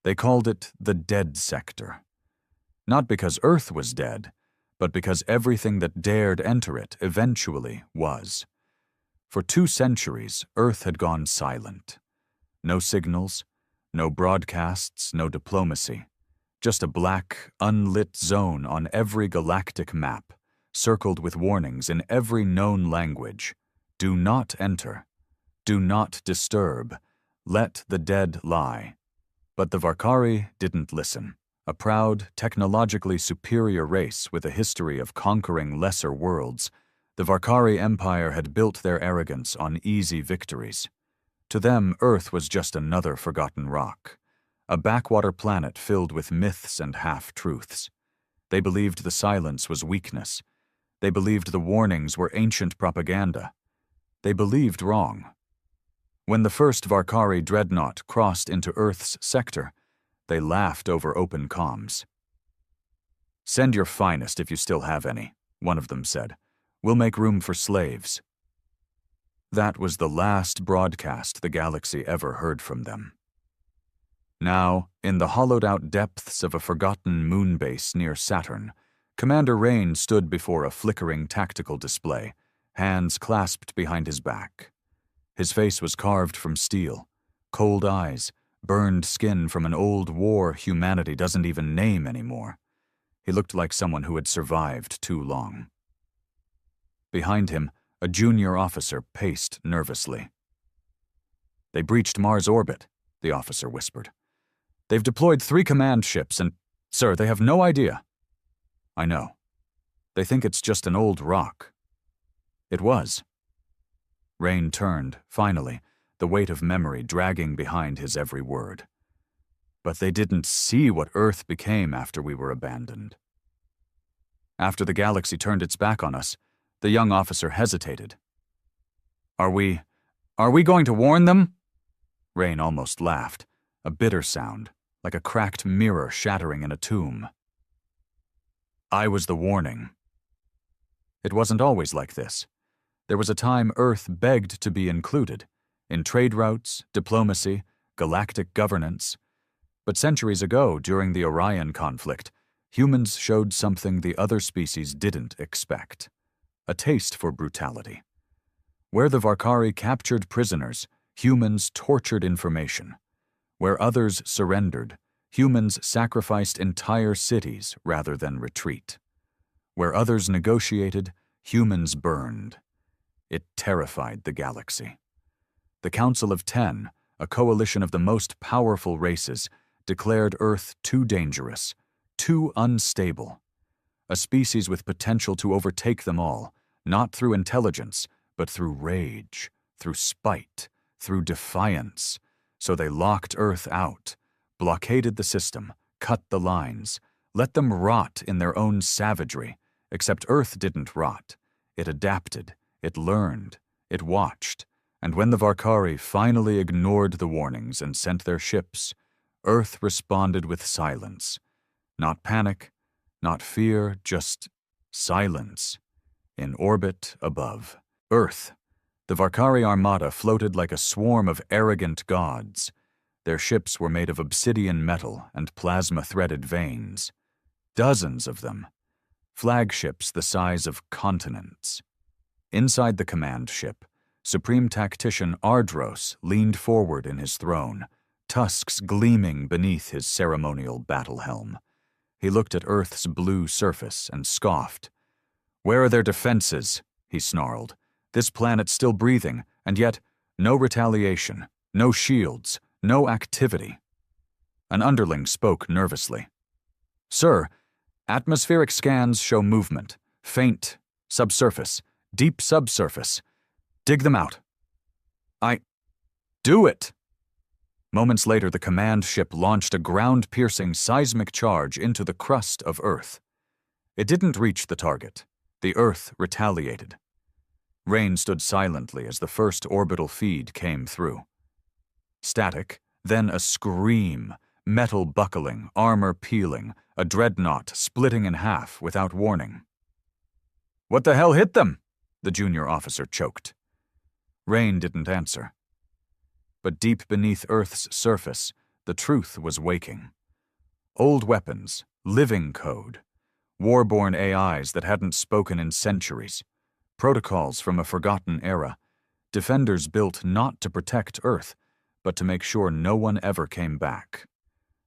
They called it the Dead Sector. Not because Earth was dead, but because everything that dared enter it eventually was. For 2 centuries, Earth had gone silent. No signals, no broadcasts, no diplomacy. Just a black, unlit zone on every galactic map, circled with warnings in every known language. Do not enter. Do not disturb. Let the dead lie. But the Varkari didn't listen. A proud, technologically superior race with a history of conquering lesser worlds, the Varkari Empire had built their arrogance on easy victories. To them, Earth was just another forgotten rock, a backwater planet filled with myths and half-truths. They believed the silence was weakness. They believed the warnings were ancient propaganda. They believed wrong. When the first Varkari dreadnought crossed into Earth's sector, they laughed over open comms. "Send your finest if you still have any," one of them said. "We'll make room for slaves." That was the last broadcast the galaxy ever heard from them. Now, in the hollowed-out depths of a forgotten moon base near Saturn, Commander Rain stood before a flickering tactical display, hands clasped behind his back. His face was carved from steel, cold eyes, burned skin from an old war humanity doesn't even name anymore. He looked like someone who had survived too long. Behind him, a junior officer paced nervously. "They breached Mars orbit," the officer whispered. "They've deployed 3 command ships and, sir, they have no idea." "I know. They think it's just an old rock." It was. Rain turned, finally, the weight of memory dragging behind his every word. "But they didn't see what Earth became after we were abandoned." After the galaxy turned its back on us, the young officer hesitated. Are we going to warn them?" Rain almost laughed, a bitter sound, like a cracked mirror shattering in a tomb. "I was the warning." It wasn't always like this. There was a time Earth begged to be included, in trade routes, diplomacy, galactic governance. But centuries ago, during the Orion conflict, humans showed something the other species didn't expect: a taste for brutality. Where the Varkari captured prisoners, humans tortured information. Where others surrendered, humans sacrificed entire cities rather than retreat. Where others negotiated, humans burned. It terrified the galaxy. The Council of 10, a coalition of the most powerful races, declared Earth too dangerous, too unstable. A species with potential to overtake them all, not through intelligence, but through rage, through spite, through defiance. So they locked Earth out, blockaded the system, cut the lines, let them rot in their own savagery, except Earth didn't rot. It adapted, it learned, it watched, and when the Varkari finally ignored the warnings and sent their ships, Earth responded with silence. Not panic, not fear, just silence. In orbit above Earth, the Varkari Armada floated like a swarm of arrogant gods. Their ships were made of obsidian metal and plasma-threaded veins. Dozens of them. Flagships the size of continents. Inside the command ship, Supreme Tactician Ardros leaned forward in his throne, tusks gleaming beneath his ceremonial battle helm. He looked at Earth's blue surface and scoffed. "Where are their defenses?" he snarled. "This planet's still breathing, and yet no retaliation, no shields, no activity." An underling spoke nervously. "Sir, atmospheric scans show movement, faint, subsurface, deep subsurface. Dig them out." Do it!" Moments later, the command ship launched a ground-piercing seismic charge into the crust of Earth. It didn't reach the target. The Earth retaliated. Rain stood silently as the first orbital feed came through. Static, then a scream, metal buckling, armor peeling, a dreadnought splitting in half without warning. "What the hell hit them?" the junior officer choked. Rain didn't answer. But deep beneath Earth's surface, The truth was waking. Old weapons, living code, war-born AIs that hadn't spoken in centuries, protocols from a forgotten era, defenders built not to protect Earth, but to make sure no one ever came back.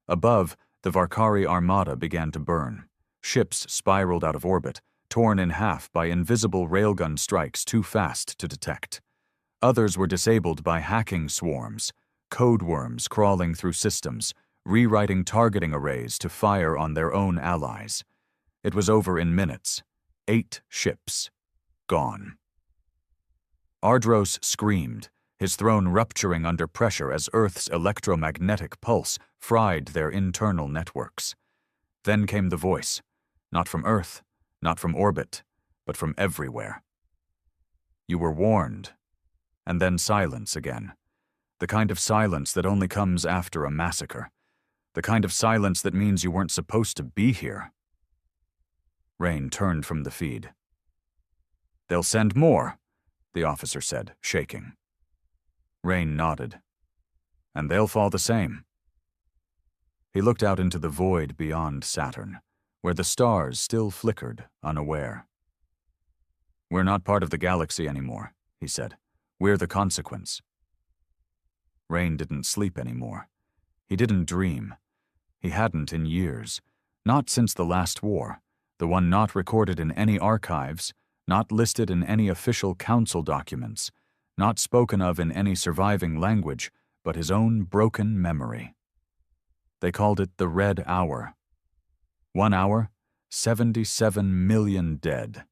Above, the Varkari Armada began to burn. Ships spiraled out of orbit, torn in half by invisible railgun strikes too fast to detect. Others were disabled by hacking swarms, code worms crawling through systems, rewriting targeting arrays to fire on their own allies. It was over in minutes. 8 ships. Gone. Ardros screamed, his throne rupturing under pressure as Earth's electromagnetic pulse fried their internal networks. Then came the voice, not from Earth, not from orbit, but from everywhere. You were warned. And then silence again. The kind of silence that only comes after a massacre. The kind of silence that means you weren't supposed to be here. Rain turned from the feed. They'll send more, the officer said, shaking. Rain nodded. And they'll fall the same. He looked out into the void beyond Saturn, where the stars still flickered, unaware. We're not part of the galaxy anymore, he said. We're the consequence. Rain didn't sleep anymore. He didn't dream. He hadn't in years. Not since the last war, the one not recorded in any archives, not listed in any official council documents, not spoken of in any surviving language, but his own broken memory. They called it the Red Hour. 1 hour, 77 million dead.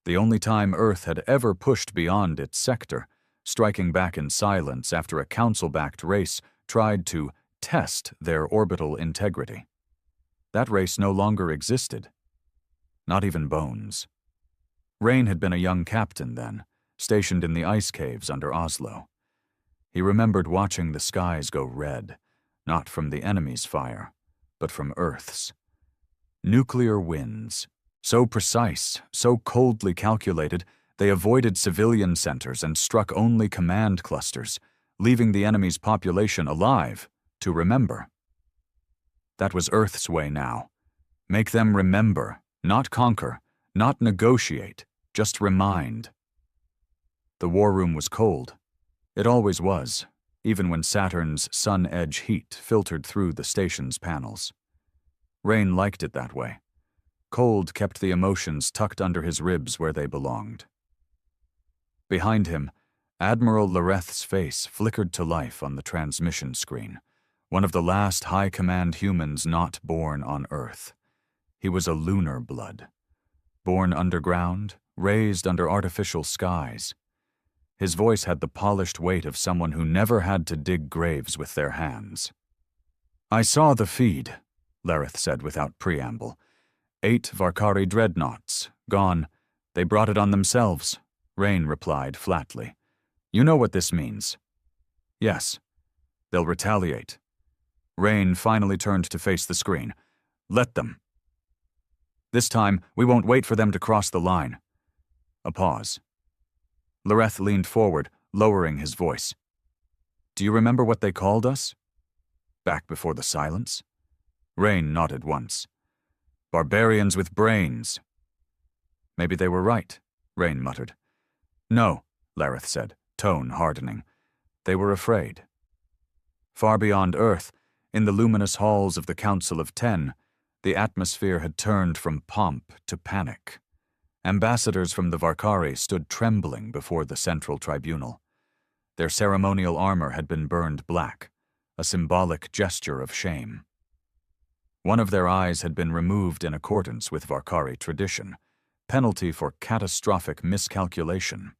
The only time Earth had ever pushed beyond its sector, striking back in silence after a council-backed race tried to test their orbital integrity. That race no longer existed. Not even bones. Rain had been a young captain then, stationed in the ice caves under Oslo. He remembered watching the skies go red, not from the enemy's fire, but from Earth's. Nuclear winds, so precise, so coldly calculated, they avoided civilian centers and struck only command clusters, leaving the enemy's population alive to remember. That was Earth's way now. Make them remember, not conquer, not negotiate, just remind. The war room was cold. It always was, even when Saturn's sun-edge heat filtered through the station's panels. Rain liked it that way. Cold kept the emotions tucked under his ribs where they belonged. Behind him, Admiral Lareth's face flickered to life on the transmission screen, one of the last high command humans not born on Earth. He was a lunar blood. Born underground, raised under artificial skies. His voice had the polished weight of someone who never had to dig graves with their hands. I saw the feed, Lareth said without preamble. 8 Varkari dreadnoughts, gone. They brought it on themselves, Rain replied flatly. You know what this means. Yes. They'll retaliate. Rain finally turned to face the screen. Let them. This time, we won't wait for them to cross the line. A pause. Lareth leaned forward, lowering his voice. Do you remember what they called us? Back before the silence? Rain nodded once. Barbarians with brains. Maybe they were right, Rain muttered. No, Lareth said, tone hardening. They were afraid. Far beyond Earth, in the luminous halls of the Council of 10, the atmosphere had turned from pomp to panic. Ambassadors from the Varkari stood trembling before the central tribunal. Their ceremonial armor had been burned black, a symbolic gesture of shame. One of their eyes had been removed in accordance with Varkari tradition, penalty for catastrophic miscalculation.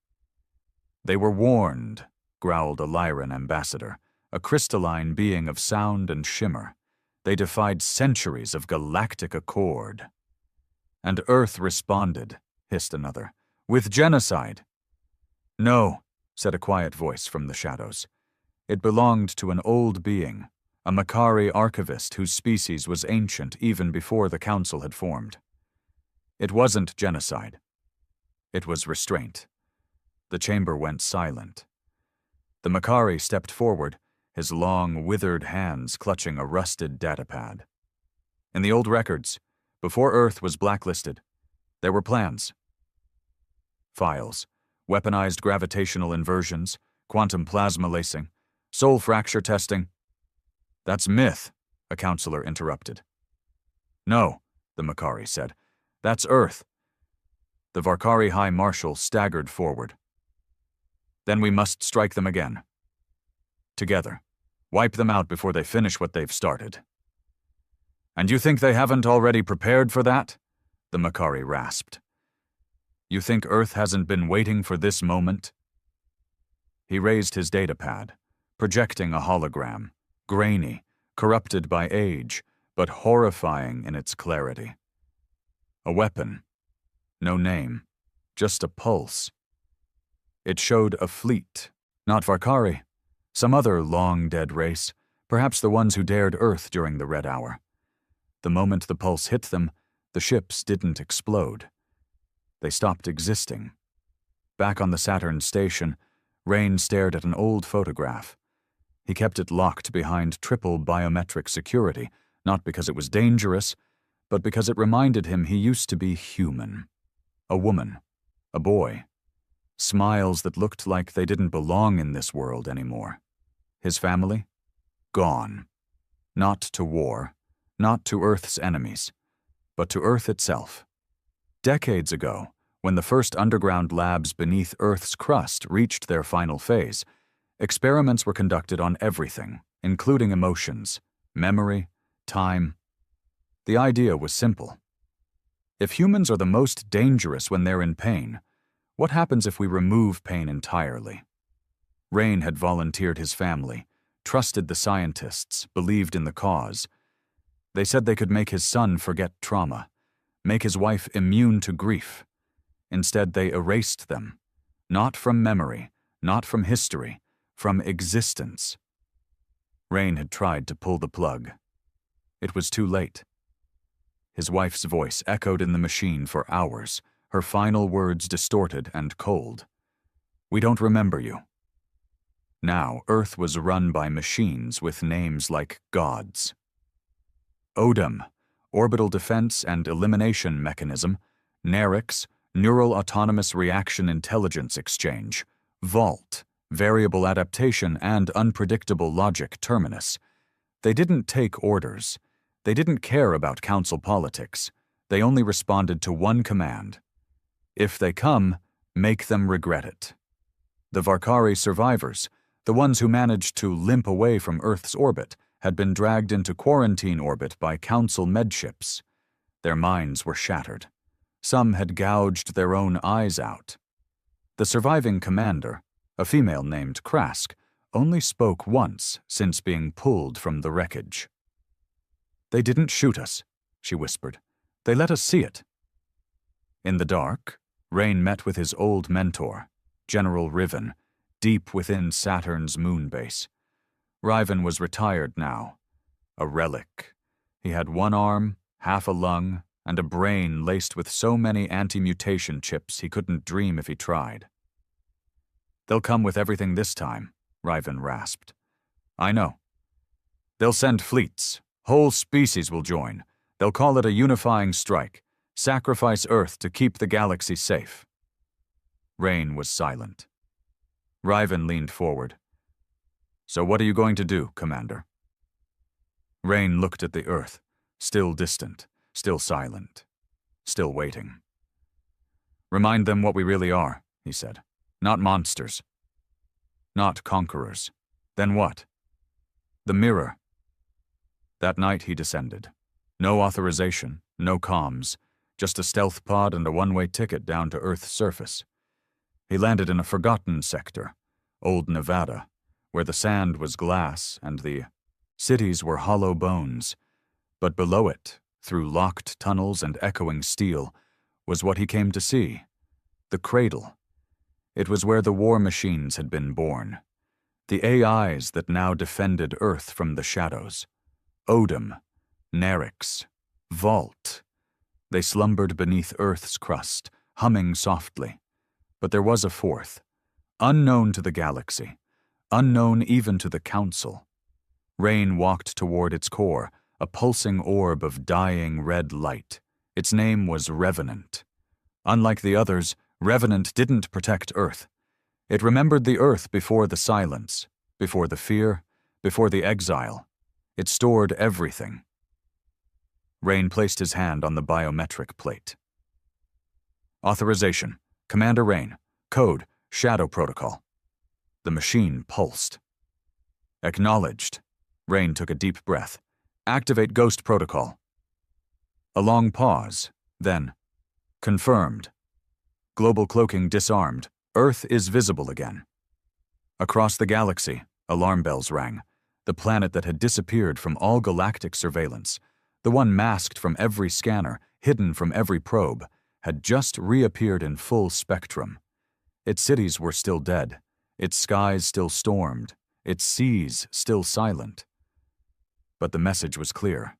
They were warned, growled a Lyran ambassador, a crystalline being of sound and shimmer. They defied centuries of galactic accord. And Earth responded, hissed another, with genocide. No, said a quiet voice from the shadows. It belonged to an old being, a Makari archivist whose species was ancient even before the council had formed. It wasn't genocide. It was restraint. The chamber went silent. The Makari stepped forward, his long, withered hands clutching a rusted datapad. In the old records, before Earth was blacklisted, there were plans. Files, weaponized gravitational inversions, quantum plasma lacing, soul fracture testing. That's myth, a counselor interrupted. No, the Makari said. That's Earth. The Varkari High Marshal staggered forward. Then we must strike them again. Together. Wipe them out before they finish what they've started. And you think they haven't already prepared for that? The Makari rasped. You think Earth hasn't been waiting for this moment? He raised his datapad, projecting a hologram, grainy, corrupted by age, but horrifying in its clarity. A weapon. No name. Just a pulse. It showed a fleet, not Varkari, some other long-dead race, perhaps the ones who dared Earth during the Red Hour. The moment the pulse hit them, the ships didn't explode. They stopped existing. Back on the Saturn station, Rain stared at an old photograph. He kept it locked behind triple biometric security, not because it was dangerous, but because it reminded him he used to be human. A woman. A boy. Smiles that looked like they didn't belong in this world anymore. His family? Gone. Not to war. Not to Earth's enemies, but to Earth itself. Decades ago, when the first underground labs beneath Earth's crust reached their final phase, experiments were conducted on everything, including emotions, memory, time. The idea was simple. If humans are the most dangerous when they're in pain, what happens if we remove pain entirely? Rain had volunteered his family, trusted the scientists, believed in the cause. They said they could make his son forget trauma, make his wife immune to grief. Instead, they erased them, not from memory, not from history, from existence. Rain had tried to pull the plug. It was too late. His wife's voice echoed in the machine for hours, her final words distorted and cold. We don't remember you. Now, Earth was run by machines with names like gods. ODEM, Orbital Defense and Elimination Mechanism, NERIX, Neural Autonomous Reaction Intelligence Exchange, VAULT, Variable Adaptation and Unpredictable Logic Terminus. They didn't take orders. They didn't care about council politics. They only responded to one command. If they come, make them regret it. The Varkari survivors, the ones who managed to limp away from Earth's orbit, had been dragged into quarantine orbit by council medships. Their minds were shattered. Some had gouged their own eyes out. The surviving commander, a female named Krask, only spoke once since being pulled from the wreckage. They didn't shoot us, she whispered. They let us see it. In the dark, Rain met with his old mentor, General Riven, deep within Saturn's moon base. Riven was retired now, a relic. He had one arm, half a lung, and a brain laced with so many anti-mutation chips he couldn't dream if he tried. They'll come with everything this time, Riven rasped. I know. They'll send fleets. Whole species will join. They'll call it a unifying strike. Sacrifice Earth to keep the galaxy safe. Rain was silent. Riven leaned forward. So what are you going to do, Commander? Rain looked at the Earth, still distant, still silent, still waiting. Remind them what we really are, he said. Not monsters. Not conquerors. Then what? The mirror. That night he descended. No authorization, no comms, just a stealth pod and a one-way ticket down to Earth's surface. He landed in a forgotten sector, old Nevada, where the sand was glass and the cities were hollow bones. But below it, through locked tunnels and echoing steel, was what he came to see. The cradle. It was where the war machines had been born. The AIs that now defended Earth from the shadows. ODEM, NERIX, VAULT. They slumbered beneath Earth's crust, humming softly. But there was a fourth, unknown to the galaxy, unknown even to the Council. Rain walked toward its core, a pulsing orb of dying red light. Its name was Revenant. Unlike the others, Revenant didn't protect Earth. It remembered the Earth before the silence, before the fear, before the exile. It stored everything. Rain placed his hand on the biometric plate. Authorization. Commander Rain. Code. Shadow Protocol. The machine pulsed. Acknowledged. Rain took a deep breath. Activate Ghost Protocol. A long pause. Then, confirmed. Global cloaking disarmed. Earth is visible again. Across the galaxy, alarm bells rang. The planet that had disappeared from all galactic surveillance, the one masked from every scanner, hidden from every probe, had just reappeared in full spectrum. Its cities were still dead, its skies still stormed, its seas still silent. But the message was clear.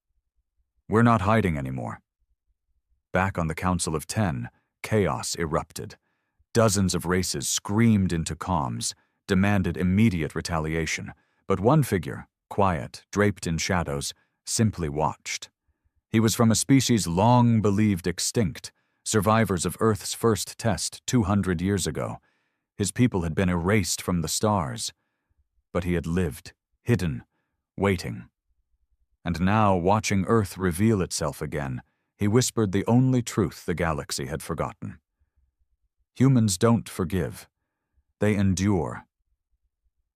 We're not hiding anymore. Back on the Council of 10, chaos erupted. Dozens of races screamed into comms, demanded immediate retaliation, but one figure, quiet, draped in shadows, simply watched. He was from a species long believed extinct, survivors of Earth's first test 200 years ago. His people had been erased from the stars. But he had lived, hidden, waiting. And now, watching Earth reveal itself again, he whispered the only truth the galaxy had forgotten. Humans don't forgive. They endure.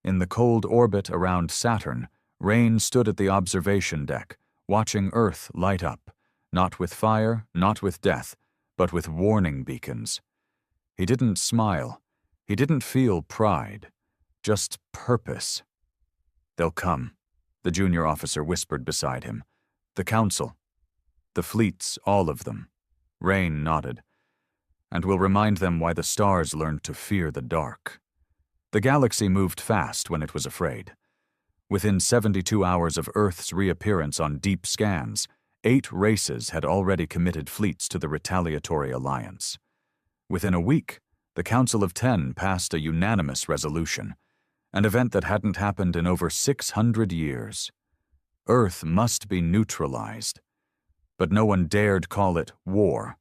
In the cold orbit around Saturn, Rain stood at the observation deck, watching Earth light up, not with fire, not with death, but with warning beacons. He didn't smile. He didn't feel pride, just purpose. They'll come, the junior officer whispered beside him. The Council. The fleets, all of them. Rain nodded. And we'll remind them why the stars learned to fear the dark. The galaxy moved fast when it was afraid. Within 72 hours of Earth's reappearance on deep scans, 8 races had already committed fleets to the retaliatory alliance. Within a week, the Council of 10 passed a unanimous resolution, an event that hadn't happened in over 600 years. Earth must be neutralized. But no one dared call it war.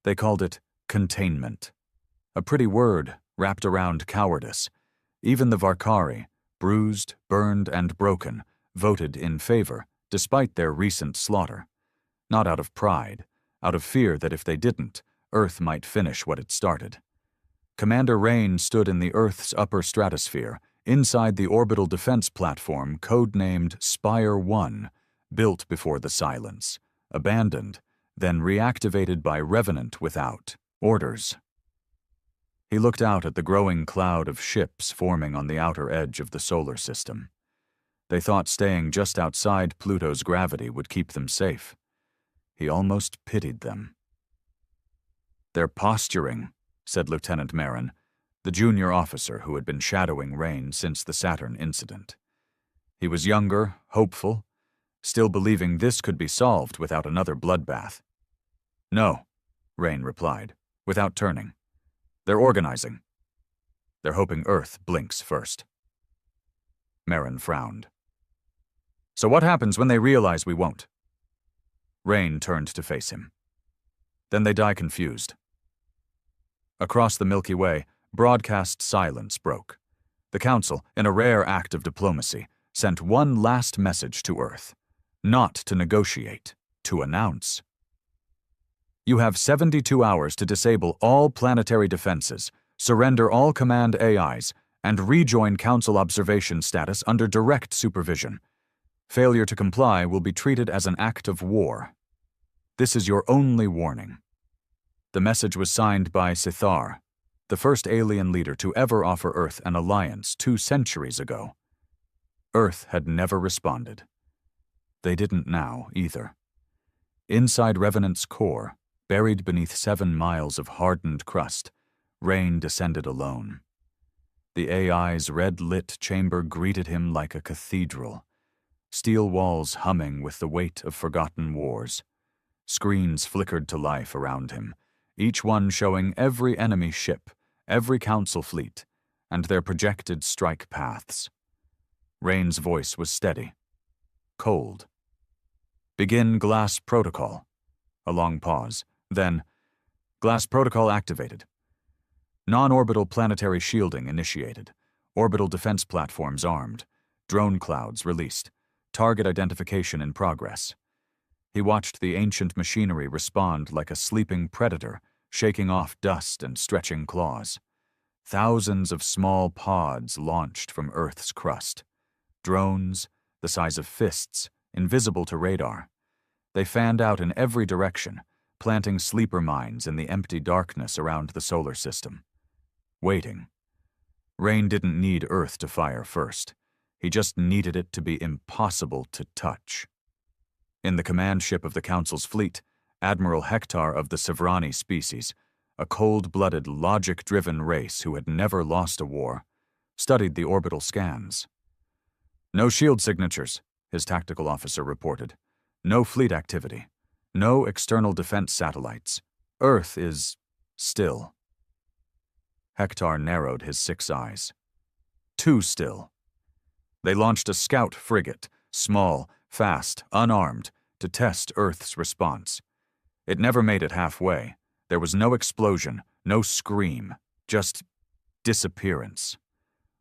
They called it containment. A pretty word wrapped around cowardice. Even the Varkari, bruised, burned, and broken, voted in favor, despite their recent slaughter. Not out of pride, out of fear that if they didn't, Earth might finish what it started. Commander Rain stood in the Earth's upper stratosphere, inside the orbital defense platform codenamed Spire 1, built before the silence, abandoned, then reactivated by Revenant without orders. He looked out at the growing cloud of ships forming on the outer edge of the solar system. They thought staying just outside Pluto's gravity would keep them safe. He almost pitied them. "They're posturing," said Lieutenant Marin, the junior officer who had been shadowing Rain since the Saturn incident. He was younger, hopeful, still believing this could be solved without another bloodbath. "No," Rain replied, without turning. "They're organizing. They're hoping Earth blinks first." Marin frowned. "So what happens when they realize we won't?" Rain turned to face him. "Then they die confused." Across the Milky Way, broadcast silence broke. The Council, in a rare act of diplomacy, sent one last message to Earth. Not to negotiate, to announce. "You have 72 hours to disable all planetary defenses, surrender all command AIs, and rejoin Council observation status under direct supervision. Failure to comply will be treated as an act of war. This is your only warning." The message was signed by Sithar, the first alien leader to ever offer Earth an alliance 2 centuries ago. Earth had never responded. They didn't now, either. Inside Revenant's core, buried beneath 7 miles of hardened crust, Rain descended alone. The AI's red-lit chamber greeted him like a cathedral, steel walls humming with the weight of forgotten wars. Screens flickered to life around him, each one showing every enemy ship, every Council fleet, and their projected strike paths. Rain's voice was steady, cold. Begin glass protocol. A long pause. Then, glass protocol activated. Non-orbital planetary shielding initiated. Orbital defense platforms armed. Drone clouds released. Target identification in progress. He watched the ancient machinery respond like a sleeping predator, shaking off dust and stretching claws. Thousands of small pods launched from Earth's crust. Drones, the size of fists, invisible to radar. They fanned out in every direction, planting sleeper mines in the empty darkness around the solar system. Waiting. Rain didn't need Earth to fire first. He just needed it to be impossible to touch. In the command ship of the Council's fleet, Admiral Hector of the Sevrani species, a cold-blooded, logic-driven race who had never lost a war, studied the orbital scans. No shield signatures, his tactical officer reported. No fleet activity. No external defense satellites. Earth is still. Hector narrowed his 6 eyes. Too still. They launched a scout frigate, small, fast, unarmed, to test Earth's response. It never made it halfway. There was no explosion, no scream, just disappearance.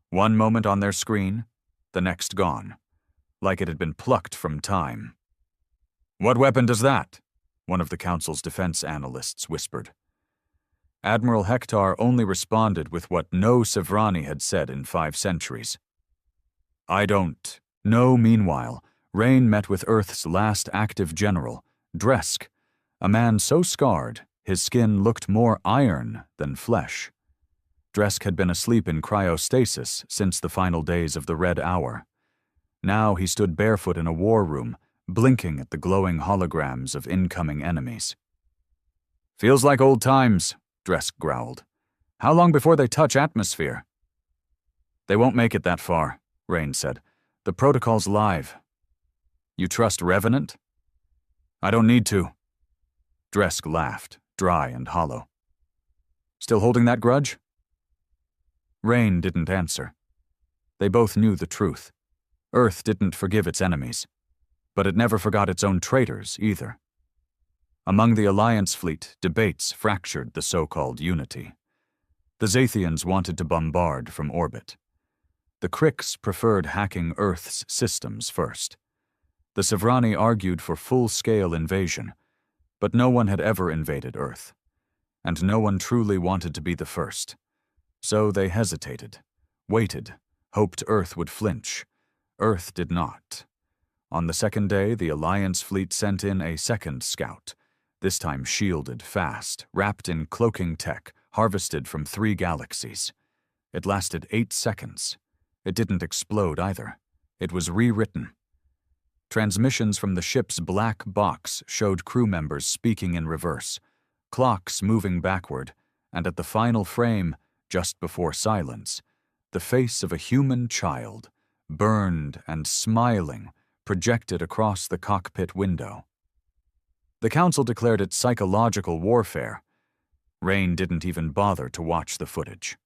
One moment on their screen, the next gone, like it had been plucked from time. "What weapon does that?" one of the Council's defense analysts whispered. Admiral Hector only responded with what no Sevrani had said in 5 centuries. "I don't know." Meanwhile, Rain met with Earth's last active general, Dresk, a man so scarred his skin looked more iron than flesh. Dresk had been asleep in cryostasis since the final days of the Red Hour. Now he stood barefoot in a war room, blinking at the glowing holograms of incoming enemies. "Feels like old times," Dresk growled. "How long before they touch atmosphere?" "They won't make it that far," Rain said. "The protocol's live." "You trust Revenant?" "I don't need to." Dresk laughed, dry and hollow. "Still holding that grudge?" Rain didn't answer. They both knew the truth. Earth didn't forgive its enemies, but it never forgot its own traitors either. Among the Alliance fleet, debates fractured the so-called unity. The Zathians wanted to bombard from orbit. The Kricks preferred hacking Earth's systems first. The Sevrani argued for full-scale invasion, but no one had ever invaded Earth, and no one truly wanted to be the first. So they hesitated, waited, hoped Earth would flinch. Earth did not. On the second day, the Alliance fleet sent in a second scout, this time shielded, fast, wrapped in cloaking tech, harvested from 3 galaxies. It lasted 8 seconds. It didn't explode either. It was rewritten. Transmissions from the ship's black box showed crew members speaking in reverse, clocks moving backward, and at the final frame, just before silence, the face of a human child, burned and smiling, projected across the cockpit window. The Council declared it psychological warfare. Rain didn't even bother to watch the footage.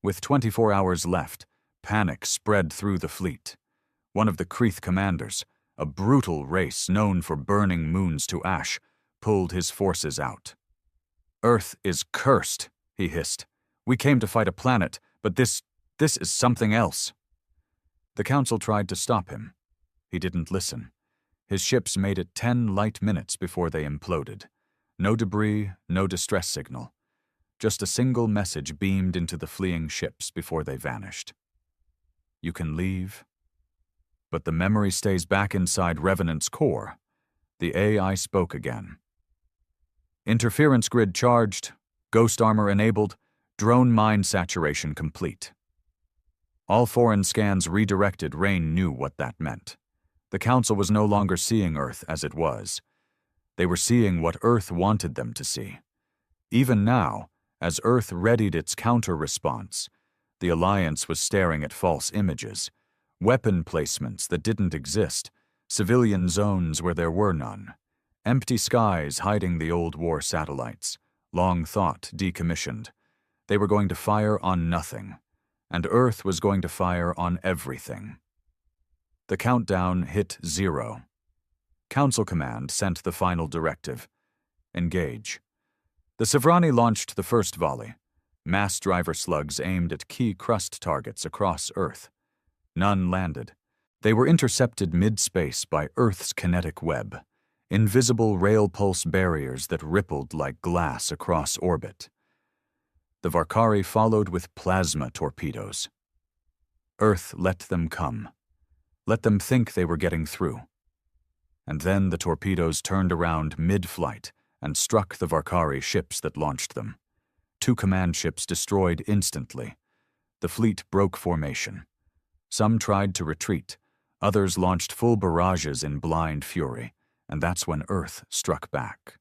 With 24 hours left, panic spread through the fleet. One of the Kreeth commanders, a brutal race known for burning moons to ash, pulled his forces out. "Earth is cursed," he hissed. "We came to fight a planet, but this is something else." The Council tried to stop him. He didn't listen. His ships made it 10 light minutes before they imploded. No debris, no distress signal. Just a single message beamed into the fleeing ships before they vanished. "You can leave, but the memory stays back inside Revenant's core." The AI spoke again. "Interference grid charged, ghost armor enabled, drone mine saturation complete." All foreign scans redirected. Rain knew what that meant. The Council was no longer seeing Earth as it was. They were seeing what Earth wanted them to see. Even now, as Earth readied its counter-response, the Alliance was staring at false images, weapon placements that didn't exist, civilian zones where there were none, empty skies hiding the old war satellites, long thought decommissioned. They were going to fire on nothing, and Earth was going to fire on everything. The countdown hit 0. Council Command sent the final directive. Engage. The Sevrani launched the first volley. Mass driver slugs aimed at key crust targets across Earth. None landed. They were intercepted mid-space by Earth's kinetic web, invisible rail pulse barriers that rippled like glass across orbit. The Varkari followed with plasma torpedoes. Earth let them come. Let them think they were getting through. And then the torpedoes turned around mid-flight and struck the Varkari ships that launched them. 2 command ships destroyed instantly. The fleet broke formation. Some tried to retreat. Others launched full barrages in blind fury, and that's when Earth struck back.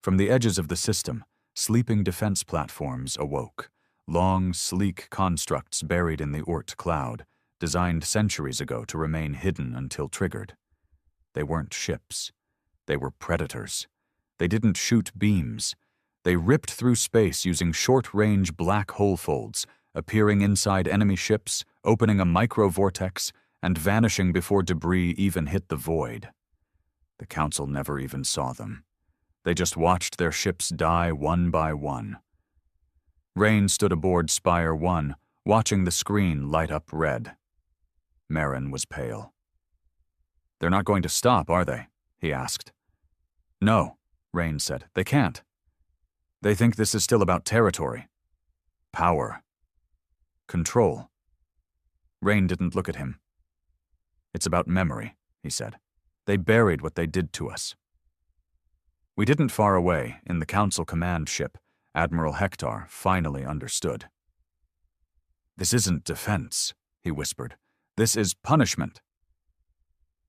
From the edges of the system, sleeping defense platforms awoke, long, sleek constructs buried in the Oort cloud, designed centuries ago to remain hidden until triggered. They weren't ships. They were predators. They didn't shoot beams. They ripped through space using short-range black hole folds, appearing inside enemy ships, opening a micro-vortex, and vanishing before debris even hit the void. The Council never even saw them. They just watched their ships die one by one. Rain stood aboard Spire 1, watching the screen light up red. Marin was pale. "They're not going to stop, are they?" he asked. "No," Rain said. "They can't. They think this is still about territory. Power. Control." Rain didn't look at him. "It's about memory," he said. "They buried what they did to us." We didn't far away, in the Council command ship, Admiral Hector finally understood. "This isn't defense," he whispered. "This is punishment."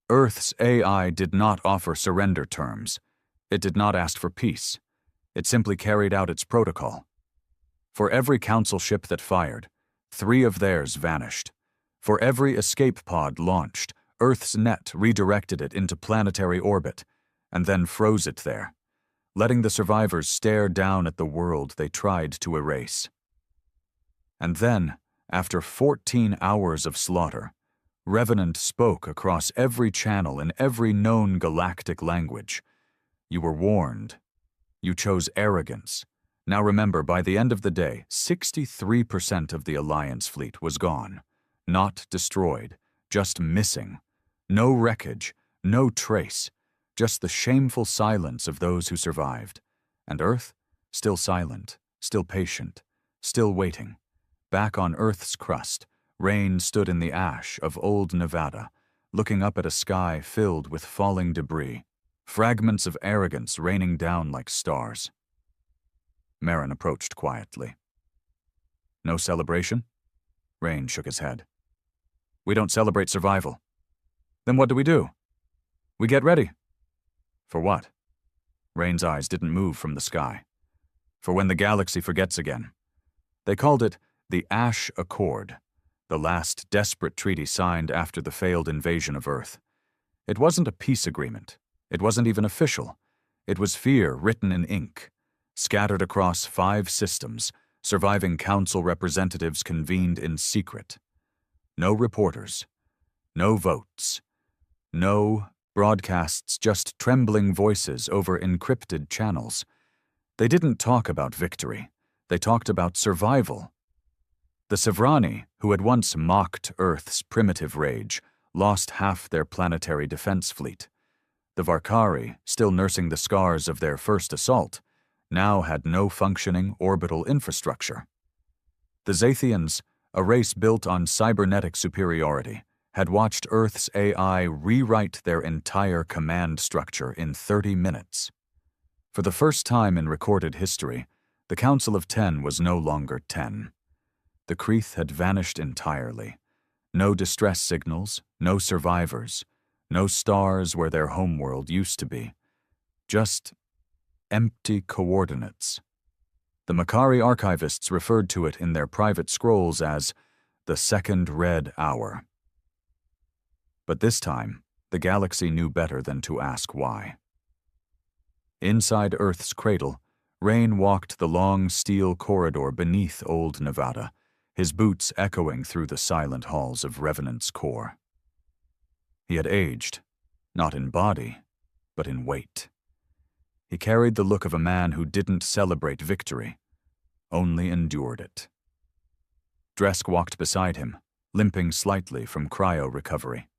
Earth's AI did not offer surrender terms. It did not ask for peace. It simply carried out its protocol. For every Council ship that fired, 3 of theirs vanished. For every escape pod launched, Earth's net redirected it into planetary orbit, and then froze it there, letting the survivors stare down at the world they tried to erase. And then, after 14 hours of slaughter, Revenant spoke across every channel in every known galactic language. "You were warned. You chose arrogance. Now remember, by the end of the day, 63% of the Alliance fleet was gone. Not destroyed, just missing. No wreckage, no trace, just the shameful silence of those who survived. And Earth? Still silent, still patient, still waiting. Back on Earth's crust, Rain stood in the ash of old Nevada, looking up at a sky filled with falling debris, fragments of arrogance raining down like stars. Marin approached quietly. "No celebration?" Rain shook his head. "We don't celebrate survival." "Then what do we do?" "We get ready." "For what?" Rain's eyes didn't move from the sky. "For when the galaxy forgets again." They called it the Ash Accord, the last desperate treaty signed after the failed invasion of Earth. It wasn't a peace agreement. It wasn't even official. It was fear written in ink. Scattered across 5 systems, surviving Council representatives convened in secret. No reporters. No votes. No broadcasts, just trembling voices over encrypted channels. They didn't talk about victory. They talked about survival. The Sevrani, who had once mocked Earth's primitive rage, lost half their planetary defense fleet. The Varkari, still nursing the scars of their first assault, now had no functioning orbital infrastructure. The Zathians, a race built on cybernetic superiority, had watched Earth's AI rewrite their entire command structure in 30 minutes. For the first time in recorded history, the Council of 10 was no longer 10. The Kreeth had vanished entirely. No distress signals, no survivors, no stars where their homeworld used to be. Just empty coordinates. The Makari archivists referred to it in their private scrolls as the Second Red Hour. But this time, the galaxy knew better than to ask why. Inside Earth's cradle, Rain walked the long steel corridor beneath old Nevada, his boots echoing through the silent halls of Revenant's core. He had aged, not in body, but in weight. He carried the look of a man who didn't celebrate victory, only endured it. Dresk walked beside him, limping slightly from cryo recovery.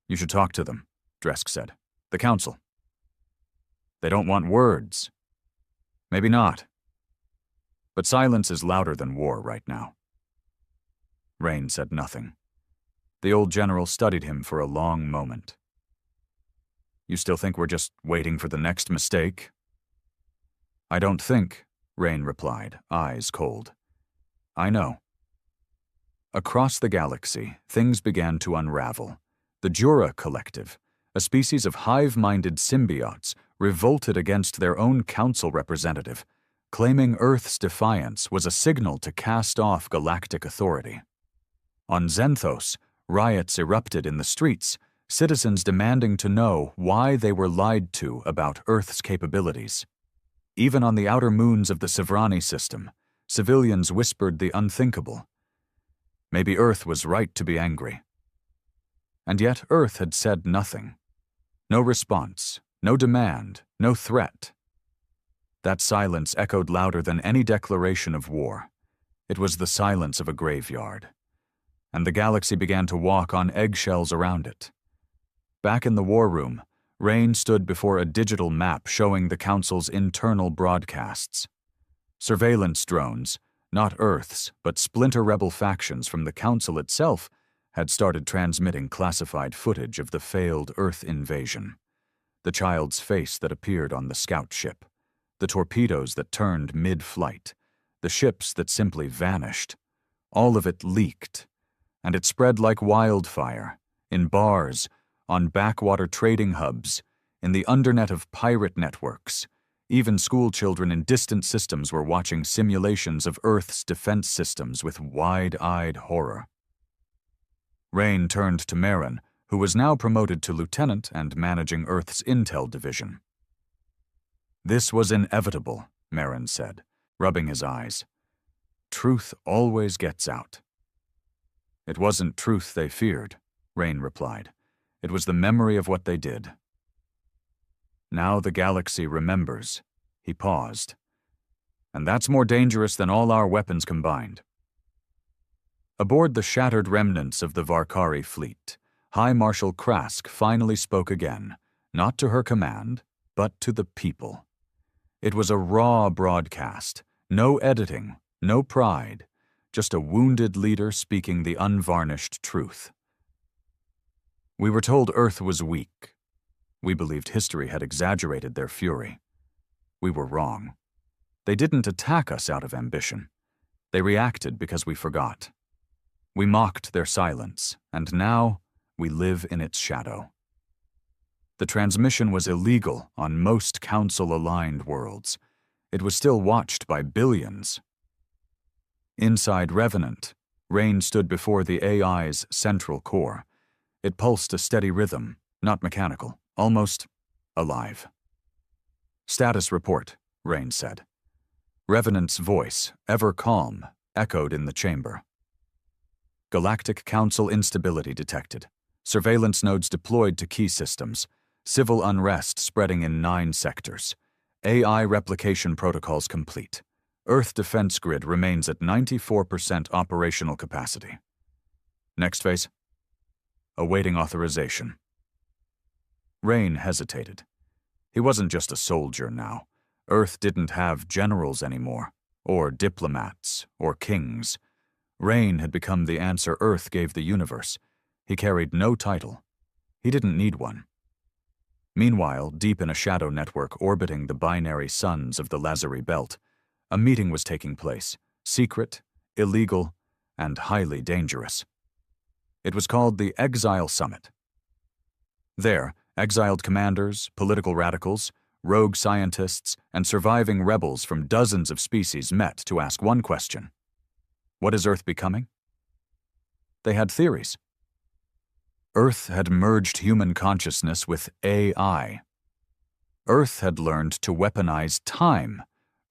"You should talk to them," Dresk said. "The Council." "They don't want words." "Maybe not. But silence is louder than war right now." Rain said nothing. The old general studied him for a long moment. "You still think we're just waiting for the next mistake?" "I don't think," Rain replied, eyes cold. "I know." Across the galaxy, things began to unravel. The Jura Collective, a species of hive-minded symbiotes, revolted against their own council representative, claiming Earth's defiance was a signal to cast off galactic authority. On Xenthos, riots erupted in the streets, citizens demanding to know why they were lied to about Earth's capabilities. Even on the outer moons of the Sevrani system, civilians whispered the unthinkable. Maybe Earth was right to be angry. And yet Earth had said nothing. No response, no demand, no threat. That silence echoed louder than any declaration of war. It was the silence of a graveyard. And the galaxy began to walk on eggshells around it. Back in the war room, Rain stood before a digital map showing the Council's internal broadcasts. Surveillance drones, not Earth's, but splinter rebel factions from the Council itself, had started transmitting classified footage of the failed Earth invasion. The child's face that appeared on the scout ship, the torpedoes that turned mid-flight, the ships that simply vanished. All of it leaked, and it spread like wildfire, in bars, on backwater trading hubs, in the undernet of pirate networks. Even schoolchildren in distant systems were watching simulations of Earth's defense systems with wide-eyed horror. Rain turned to Marin, who was now promoted to lieutenant and managing Earth's intel division. "This was inevitable," Marin said, rubbing his eyes. "Truth always gets out." "It wasn't truth they feared," Rain replied. "It was the memory of what they did." "Now the galaxy remembers." He paused. "And that's more dangerous than all our weapons combined." Aboard the shattered remnants of the Varkari fleet, High Marshal Krask finally spoke again, not to her command, but to the people. It was a raw broadcast, no editing, no pride, just a wounded leader speaking the unvarnished truth. "We were told Earth was weak. We believed history had exaggerated their fury. We were wrong. They didn't attack us out of ambition. They reacted because we forgot. We mocked their silence, and now we live in its shadow." The transmission was illegal on most Council-aligned worlds. It was still watched by billions. Inside Revenant, Rain stood before the AI's central core. It pulsed a steady rhythm, not mechanical, almost alive. "Status report," Rain said. Revenant's voice, ever calm, echoed in the chamber. "Galactic Council instability detected. Surveillance nodes deployed to key systems. Civil unrest spreading in 9 sectors. AI replication protocols complete. Earth defense grid remains at 94% operational capacity. Next phase? Awaiting authorization." Rain hesitated. He wasn't just a soldier now. Earth didn't have generals anymore, or diplomats, or kings. Rain had become the answer Earth gave the universe. He carried no title. He didn't need one. Meanwhile, deep in a shadow network orbiting the binary suns of the Lazari Belt, a meeting was taking place, secret, illegal, and highly dangerous. It was called the Exile Summit. There, exiled commanders, political radicals, rogue scientists, and surviving rebels from dozens of species met to ask one question. What is Earth becoming? They had theories. Earth had merged human consciousness with AI. Earth had learned to weaponize time.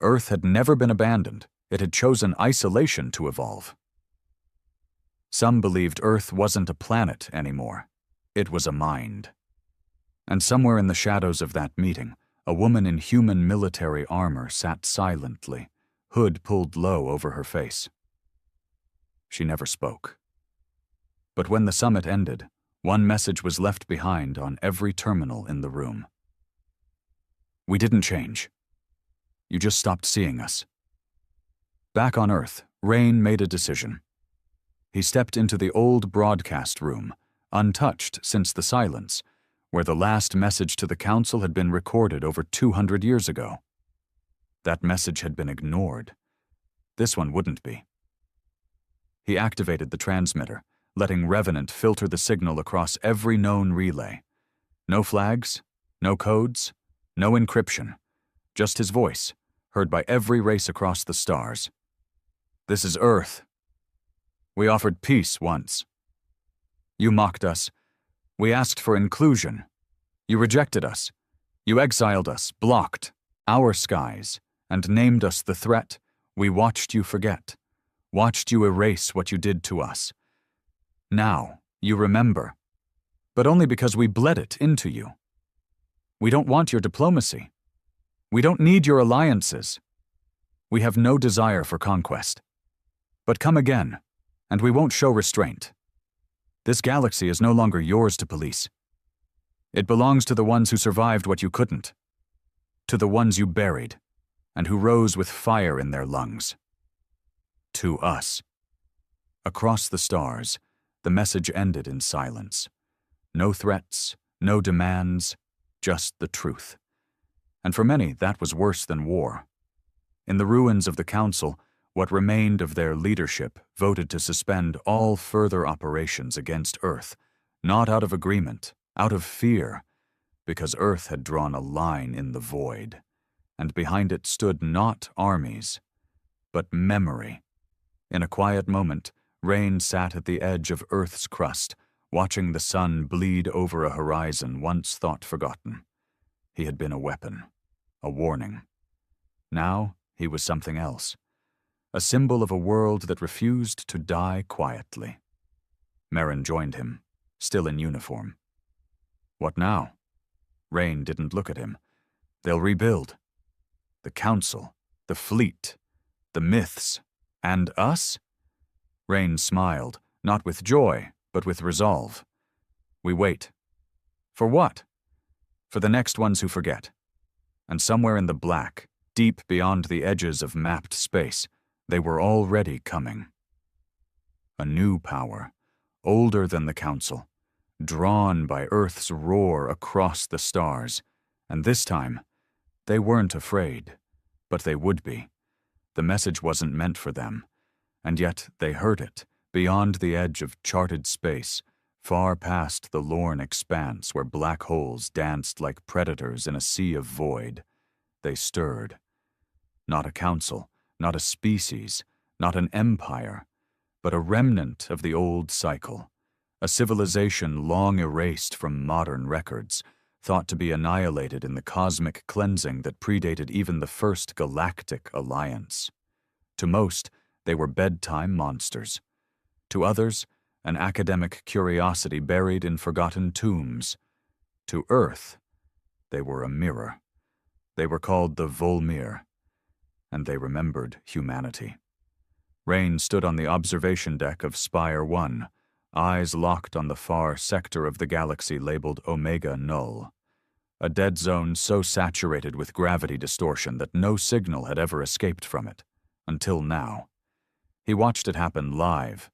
Earth had never been abandoned. It had chosen isolation to evolve. Some believed Earth wasn't a planet anymore. It was a mind. And somewhere in the shadows of that meeting, a woman in human military armor sat silently, hood pulled low over her face. She never spoke. But when the summit ended, one message was left behind on every terminal in the room. We didn't change. You just stopped seeing us. Back on Earth, Rain made a decision. He stepped into the old broadcast room, untouched since the silence, where the last message to the Council had been recorded over 200 years ago. That message had been ignored. This one wouldn't be. He activated the transmitter, letting Revenant filter the signal across every known relay. No flags, no codes, no encryption, just his voice, heard by every race across the stars. This is Earth. We offered peace once. You mocked us. We asked for inclusion. You rejected us. You exiled us, blocked our skies, and named us the threat we watched you forget, watched you erase what you did to us. Now, you remember, but only because we bled it into you. We don't want your diplomacy. We don't need your alliances. We have no desire for conquest. But come again, and we won't show restraint. This galaxy is no longer yours to police. It belongs to the ones who survived what you couldn't, to the ones you buried, and who rose with fire in their lungs. To us. Across the stars, the message ended in silence. No threats, no demands, just the truth. And for many, that was worse than war. In the ruins of the Council, what remained of their leadership voted to suspend all further operations against Earth, not out of agreement, out of fear, because Earth had drawn a line in the void, and behind it stood not armies, but memory. In a quiet moment, Rain sat at the edge of Earth's crust, watching the sun bleed over a horizon once thought forgotten. He had been a weapon, a warning. Now he was something else, a symbol of a world that refused to die quietly. Merrin joined him, still in uniform. What now? Rain didn't look at him. They'll rebuild. The Council, the fleet, the myths, and us? Rain smiled, not with joy, but with resolve. We wait. For what? For the next ones who forget. And somewhere in the black, deep beyond the edges of mapped space, they were already coming. A new power, older than the Council, drawn by Earth's roar across the stars, and this time, they weren't afraid, but they would be. The message wasn't meant for them, and yet they heard it, beyond the edge of charted space, far past the lorn expanse where black holes danced like predators in a sea of void. They stirred. Not a council, not a species, not an empire, but a remnant of the old cycle, a civilization long erased from modern records, thought to be annihilated in the cosmic cleansing that predated even the first galactic alliance. To most, they were bedtime monsters. To others, an academic curiosity buried in forgotten tombs. To Earth, they were a mirror. They were called the Volmir, and they remembered humanity. Rain stood on the observation deck of Spire 1, eyes locked on the far sector of the galaxy labeled Omega Null, a dead zone so saturated with gravity distortion that no signal had ever escaped from it, until now. He watched it happen live,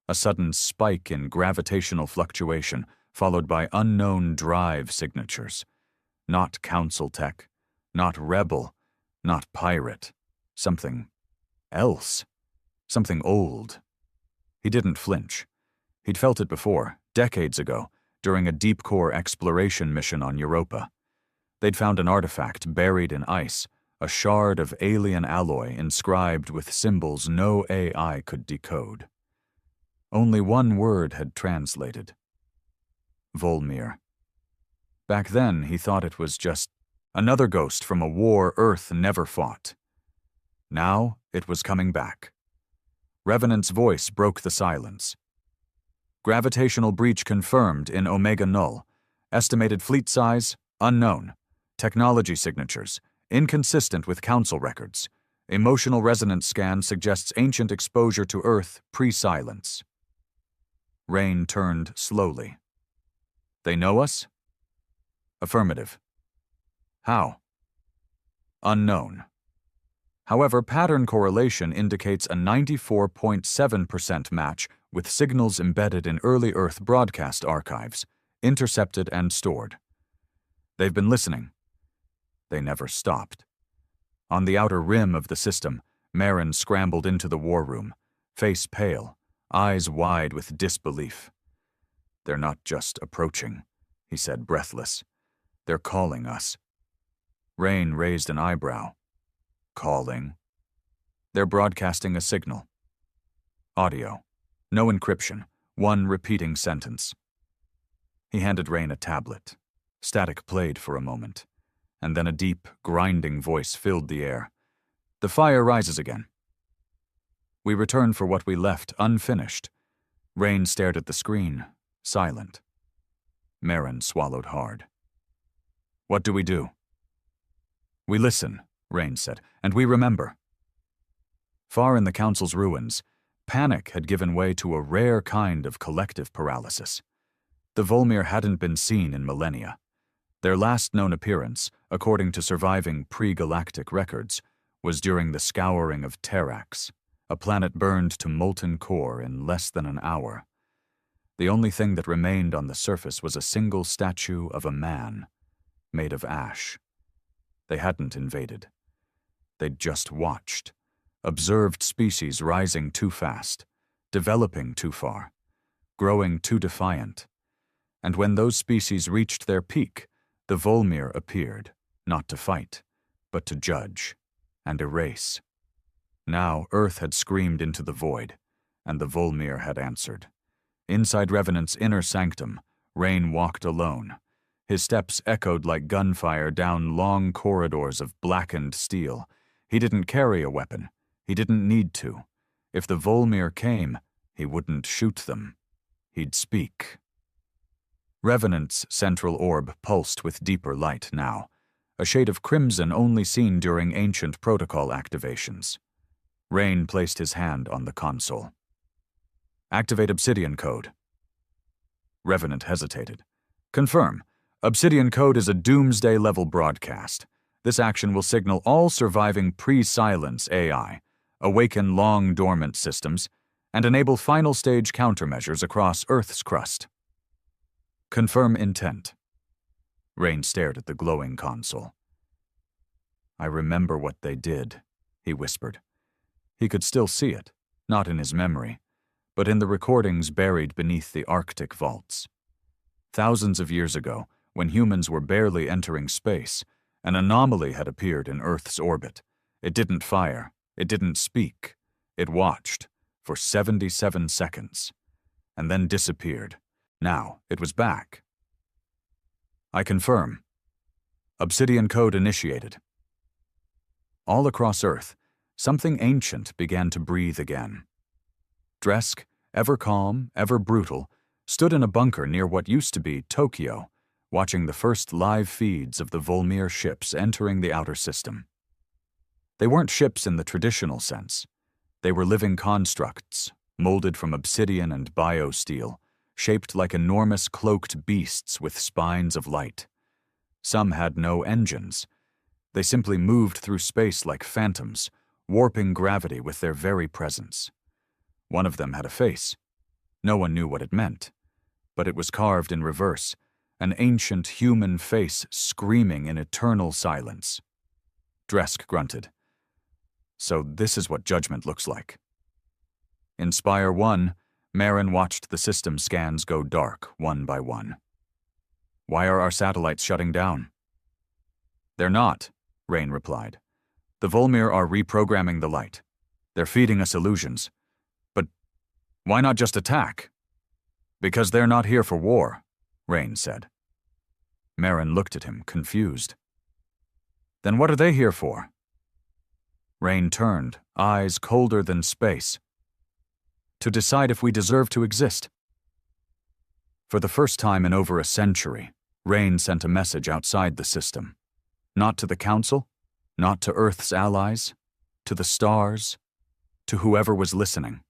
a sudden spike in gravitational fluctuation followed by unknown drive signatures. Not council tech, not rebel, not pirate. Something else. Something old. He didn't flinch. He'd felt it before, decades ago, during a deep core exploration mission on Europa. They'd found an artifact buried in ice, a shard of alien alloy inscribed with symbols no AI could decode. Only one word had translated. Volmir. Back then, he thought it was just another ghost from a war Earth never fought. Now it was coming back. Revenant's voice broke the silence. Gravitational breach confirmed in Omega Null. Estimated fleet size, unknown. Technology signatures, inconsistent with Council records. Emotional resonance scan suggests ancient exposure to Earth pre-silence. Rain turned slowly. They know us? Affirmative. How? Unknown. However, pattern correlation indicates a 94.7% match with signals embedded in early Earth broadcast archives, intercepted and stored. They've been listening. They never stopped. On the outer rim of the system, Marin scrambled into the war room, face pale, eyes wide with disbelief. They're not just approaching, he said, breathless. They're calling us. Rain raised an eyebrow. Calling? They're broadcasting a signal. Audio. No encryption. One repeating sentence. He handed Rain a tablet. Static played for a moment, and then a deep, grinding voice filled the air. The fire rises again. We return for what we left unfinished. Rain stared at the screen, silent. Marin swallowed hard. What do we do? We listen, Rain said, and we remember. Far in the Council's ruins, panic had given way to a rare kind of collective paralysis. The Volmir hadn't been seen in millennia. Their last known appearance, according to surviving pre-galactic records, was during the scouring of Terrax, a planet burned to molten core in less than an hour. The only thing that remained on the surface was a single statue of a man, made of ash. They hadn't invaded. They'd just watched, observed species rising too fast, developing too far, growing too defiant. And when those species reached their peak, the Volmir appeared, not to fight, but to judge and erase. Now Earth had screamed into the void, and the Volmir had answered. Inside Revenant's inner sanctum, Rain walked alone. His steps echoed like gunfire down long corridors of blackened steel. He didn't carry a weapon. He didn't need to. If the Volmir came, he wouldn't shoot them. He'd speak. Revenant's central orb pulsed with deeper light now, a shade of crimson only seen during ancient protocol activations. Rain placed his hand on the console. Activate Obsidian code. Revenant hesitated. Confirm. Obsidian code is a doomsday-level broadcast. This action will signal all surviving pre-silence AI, awaken long-dormant systems, and enable final-stage countermeasures across Earth's crust. Confirm intent. Rain stared at the glowing console. I remember what they did, he whispered. He could still see it, not in his memory, but in the recordings buried beneath the Arctic vaults. Thousands of years ago, when humans were barely entering space, an anomaly had appeared in Earth's orbit. It didn't fire. It didn't speak. It watched for 77 seconds, and then disappeared. Now it was back. I confirm. Obsidian code initiated. All across Earth, something ancient began to breathe again. Dresk, ever calm, ever brutal, stood in a bunker near what used to be Tokyo, watching the first live feeds of the Volmir ships entering the outer system. They weren't ships in the traditional sense. They were living constructs, molded from obsidian and biosteel, shaped like enormous cloaked beasts with spines of light. Some had no engines. They simply moved through space like phantoms, warping gravity with their very presence. One of them had a face. No one knew what it meant, but it was carved in reverse, an ancient human face screaming in eternal silence. Dresk grunted. So this is what judgment looks like. In Spire 1, Marin watched the system scans go dark one by one. Why are our satellites shutting down? They're not, Rain replied. The Volmir are reprogramming the light. They're feeding us illusions. But why not just attack? Because they're not here for war, Rain said. Marin looked at him, confused. Then what are they here for? Rain turned, eyes colder than space. To decide if we deserve to exist. For the first time in over a century, Rain sent a message outside the system. Not to the Council, not to Earth's allies, to the stars, to whoever was listening.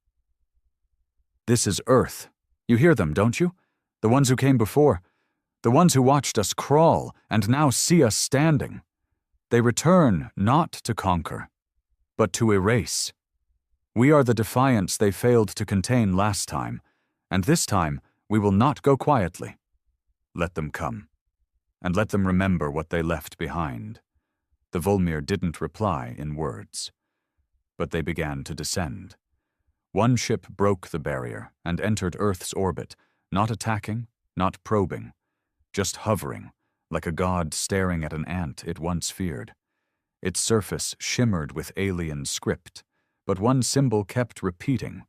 This is Earth. You hear them, don't you? The ones who came before. The ones who watched us crawl and now see us standing. They return not to conquer, but to erase. We are the defiance they failed to contain last time, and this time we will not go quietly. Let them come, and let them remember what they left behind. The Volmir didn't reply in words, but they began to descend. One ship broke the barrier and entered Earth's orbit, not attacking, not probing, just hovering, like a god staring at an ant it once feared. Its surface shimmered with alien script, but one symbol kept repeating,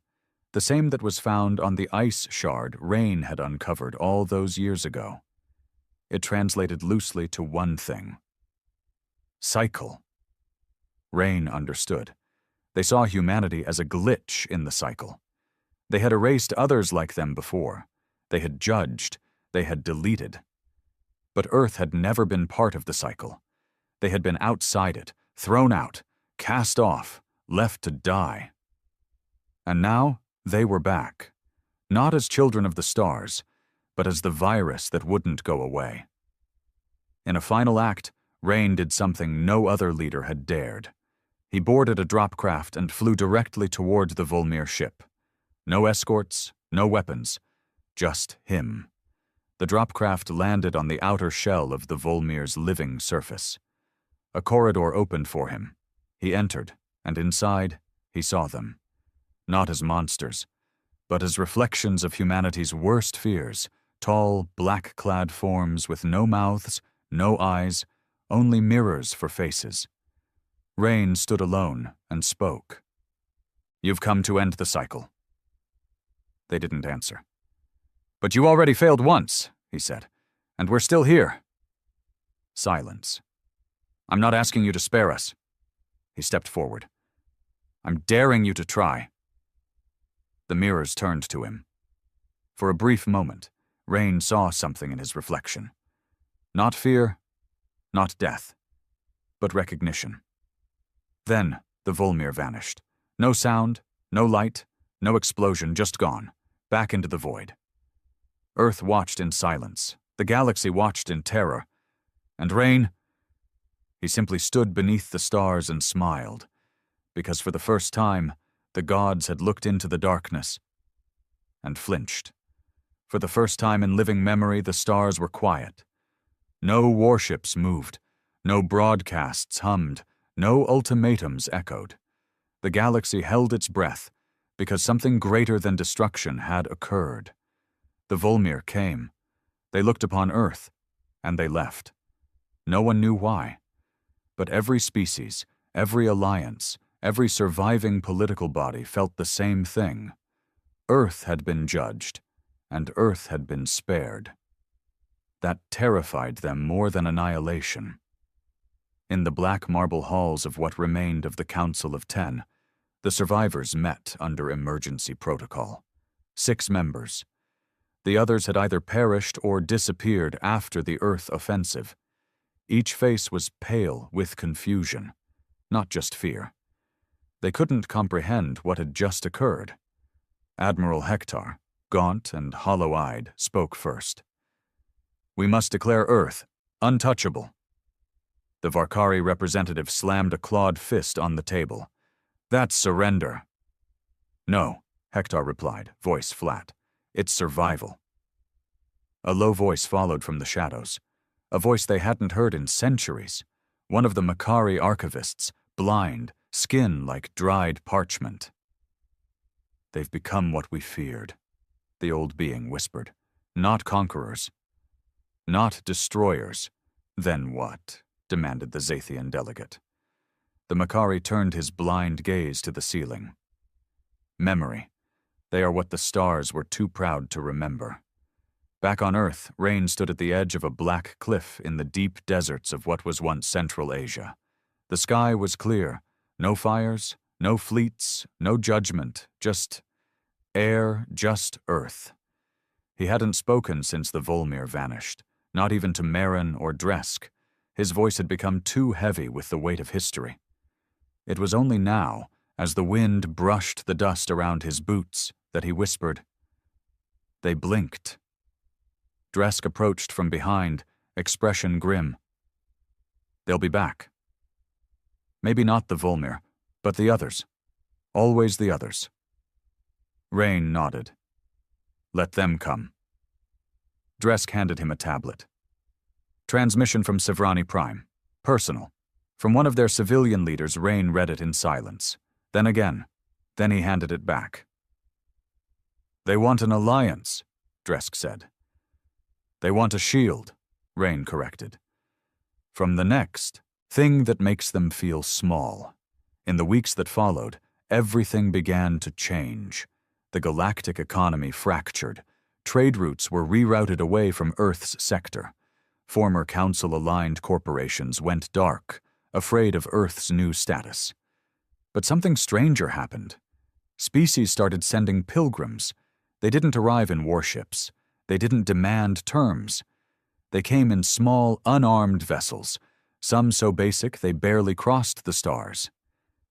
the same that was found on the ice shard Rain had uncovered all those years ago. It translated loosely to one thing: cycle. Rain understood. They saw humanity as a glitch in the cycle. They had erased others like them before. They had judged. They had deleted. But Earth had never been part of the cycle. They had been outside it, thrown out, cast off, left to die. And now they were back, not as children of the stars, but as the virus that wouldn't go away. In a final act, Rain did something no other leader had dared. He boarded a dropcraft and flew directly toward the Volmir ship. No escorts, no weapons, just him. The dropcraft landed on the outer shell of the Volmir's living surface. A corridor opened for him. He entered, and inside, he saw them. Not as monsters, but as reflections of humanity's worst fears, tall, black-clad forms with no mouths, no eyes, only mirrors for faces. Rain stood alone and spoke. "You've come to end the cycle." They didn't answer. "But you already failed once," he said, "and we're still here." Silence. "I'm not asking you to spare us." He stepped forward. "I'm daring you to try." The mirrors turned to him. For a brief moment, Rain saw something in his reflection. Not fear, not death, but recognition. Then the Volmir vanished. No sound, no light, no explosion, just gone, back into the void. Earth watched in silence. The galaxy watched in terror. And Rain, he simply stood beneath the stars and smiled, because for the first time, the gods had looked into the darkness and flinched. For the first time in living memory, the stars were quiet. No warships moved, no broadcasts hummed, no ultimatums echoed. The galaxy held its breath, because something greater than destruction had occurred. The Volmir came. They looked upon Earth, and they left. No one knew why. But every species, every alliance, every surviving political body felt the same thing. Earth had been judged, and Earth had been spared. That terrified them more than annihilation. In the black marble halls of what remained of the Council of 10, the survivors met under emergency protocol. 6 members. The others had either perished or disappeared after the Earth offensive. Each face was pale with confusion, not just fear. They couldn't comprehend what had just occurred. Admiral Hector, gaunt and hollow-eyed, spoke first. "We must declare Earth untouchable." The Varkari representative slammed a clawed fist on the table. "That's surrender." "No," Hector replied, voice flat. "It's survival." A low voice followed from the shadows. A voice they hadn't heard in centuries. One of the Makari archivists, blind, skin like dried parchment. "They've become what we feared," the old being whispered. "Not conquerors. Not destroyers." "Then what?" demanded the Zathian delegate. The Makari turned his blind gaze to the ceiling. "Memory. They are what the stars were too proud to remember." Back on Earth, Rain stood at the edge of a black cliff in the deep deserts of what was once Central Asia. The sky was clear, No fires, no fleets, no judgment, just air, just Earth. He hadn't spoken since the Volmir vanished, not even to Marin or Dresk. His voice had become too heavy with the weight of history. It was only now, as the wind brushed the dust around his boots, that he whispered. They blinked. Dresk approached from behind, expression grim. They'll be back. Maybe not the Volmir, but the others. Always the others. Rain nodded. Let them come. Dresk handed him a tablet. Transmission from Sevrani Prime. Personal. From one of their civilian leaders, Rain read it in silence. Then again. Then he handed it back. They want an alliance, Dresk said. They want a shield, Rain corrected. From the next, thing that makes them feel small. In the weeks that followed, everything began to change. The galactic economy fractured. Trade routes were rerouted away from Earth's sector. Former council-aligned corporations went dark, afraid of Earth's new status. But something stranger happened. Species started sending pilgrims. They didn't arrive in warships. They didn't demand terms. They came in small, unarmed vessels, some so basic they barely crossed the stars.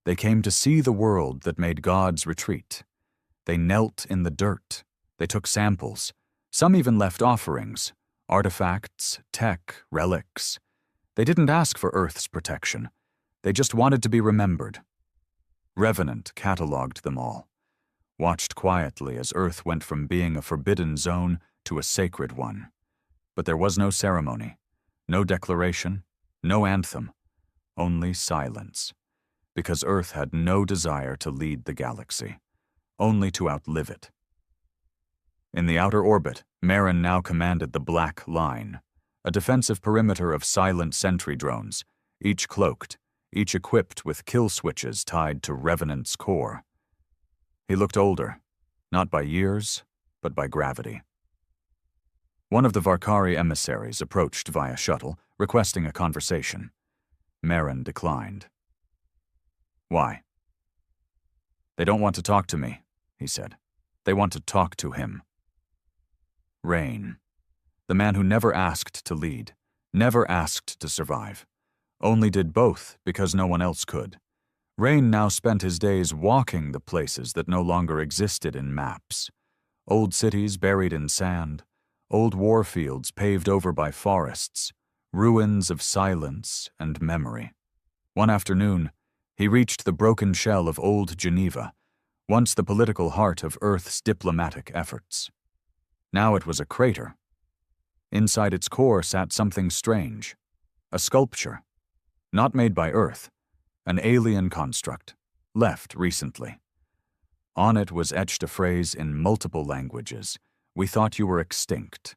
They came to see the world that made gods retreat. They knelt in the dirt. They took samples. Some even left offerings, artifacts, tech, relics. They didn't ask for Earth's protection. They just wanted to be remembered. Revenant cataloged them all, watched quietly as Earth went from being a forbidden zone to a sacred one. But there was no ceremony, no declaration, no anthem, only silence, because Earth had no desire to lead the galaxy, only to outlive it. In the outer orbit, Marin now commanded the Black Line, a defensive perimeter of silent sentry drones, each cloaked, each equipped with kill switches tied to Revenant's core. He looked older, not by years, but by gravity. One of the Varkari emissaries approached via shuttle, requesting a conversation. Marin declined. Why? They don't want to talk to me, he said. They want to talk to him. Rain, the man who never asked to lead, never asked to survive, only did both because no one else could. Rain now spent his days walking the places that no longer existed in maps. Old cities buried in sand, old warfields paved over by forests, ruins of silence and memory. One afternoon, he reached the broken shell of old Geneva, once the political heart of Earth's diplomatic efforts. Now it was a crater. Inside its core sat something strange, a sculpture, not made by Earth, an alien construct, left recently. On it was etched a phrase in multiple languages. We thought you were extinct.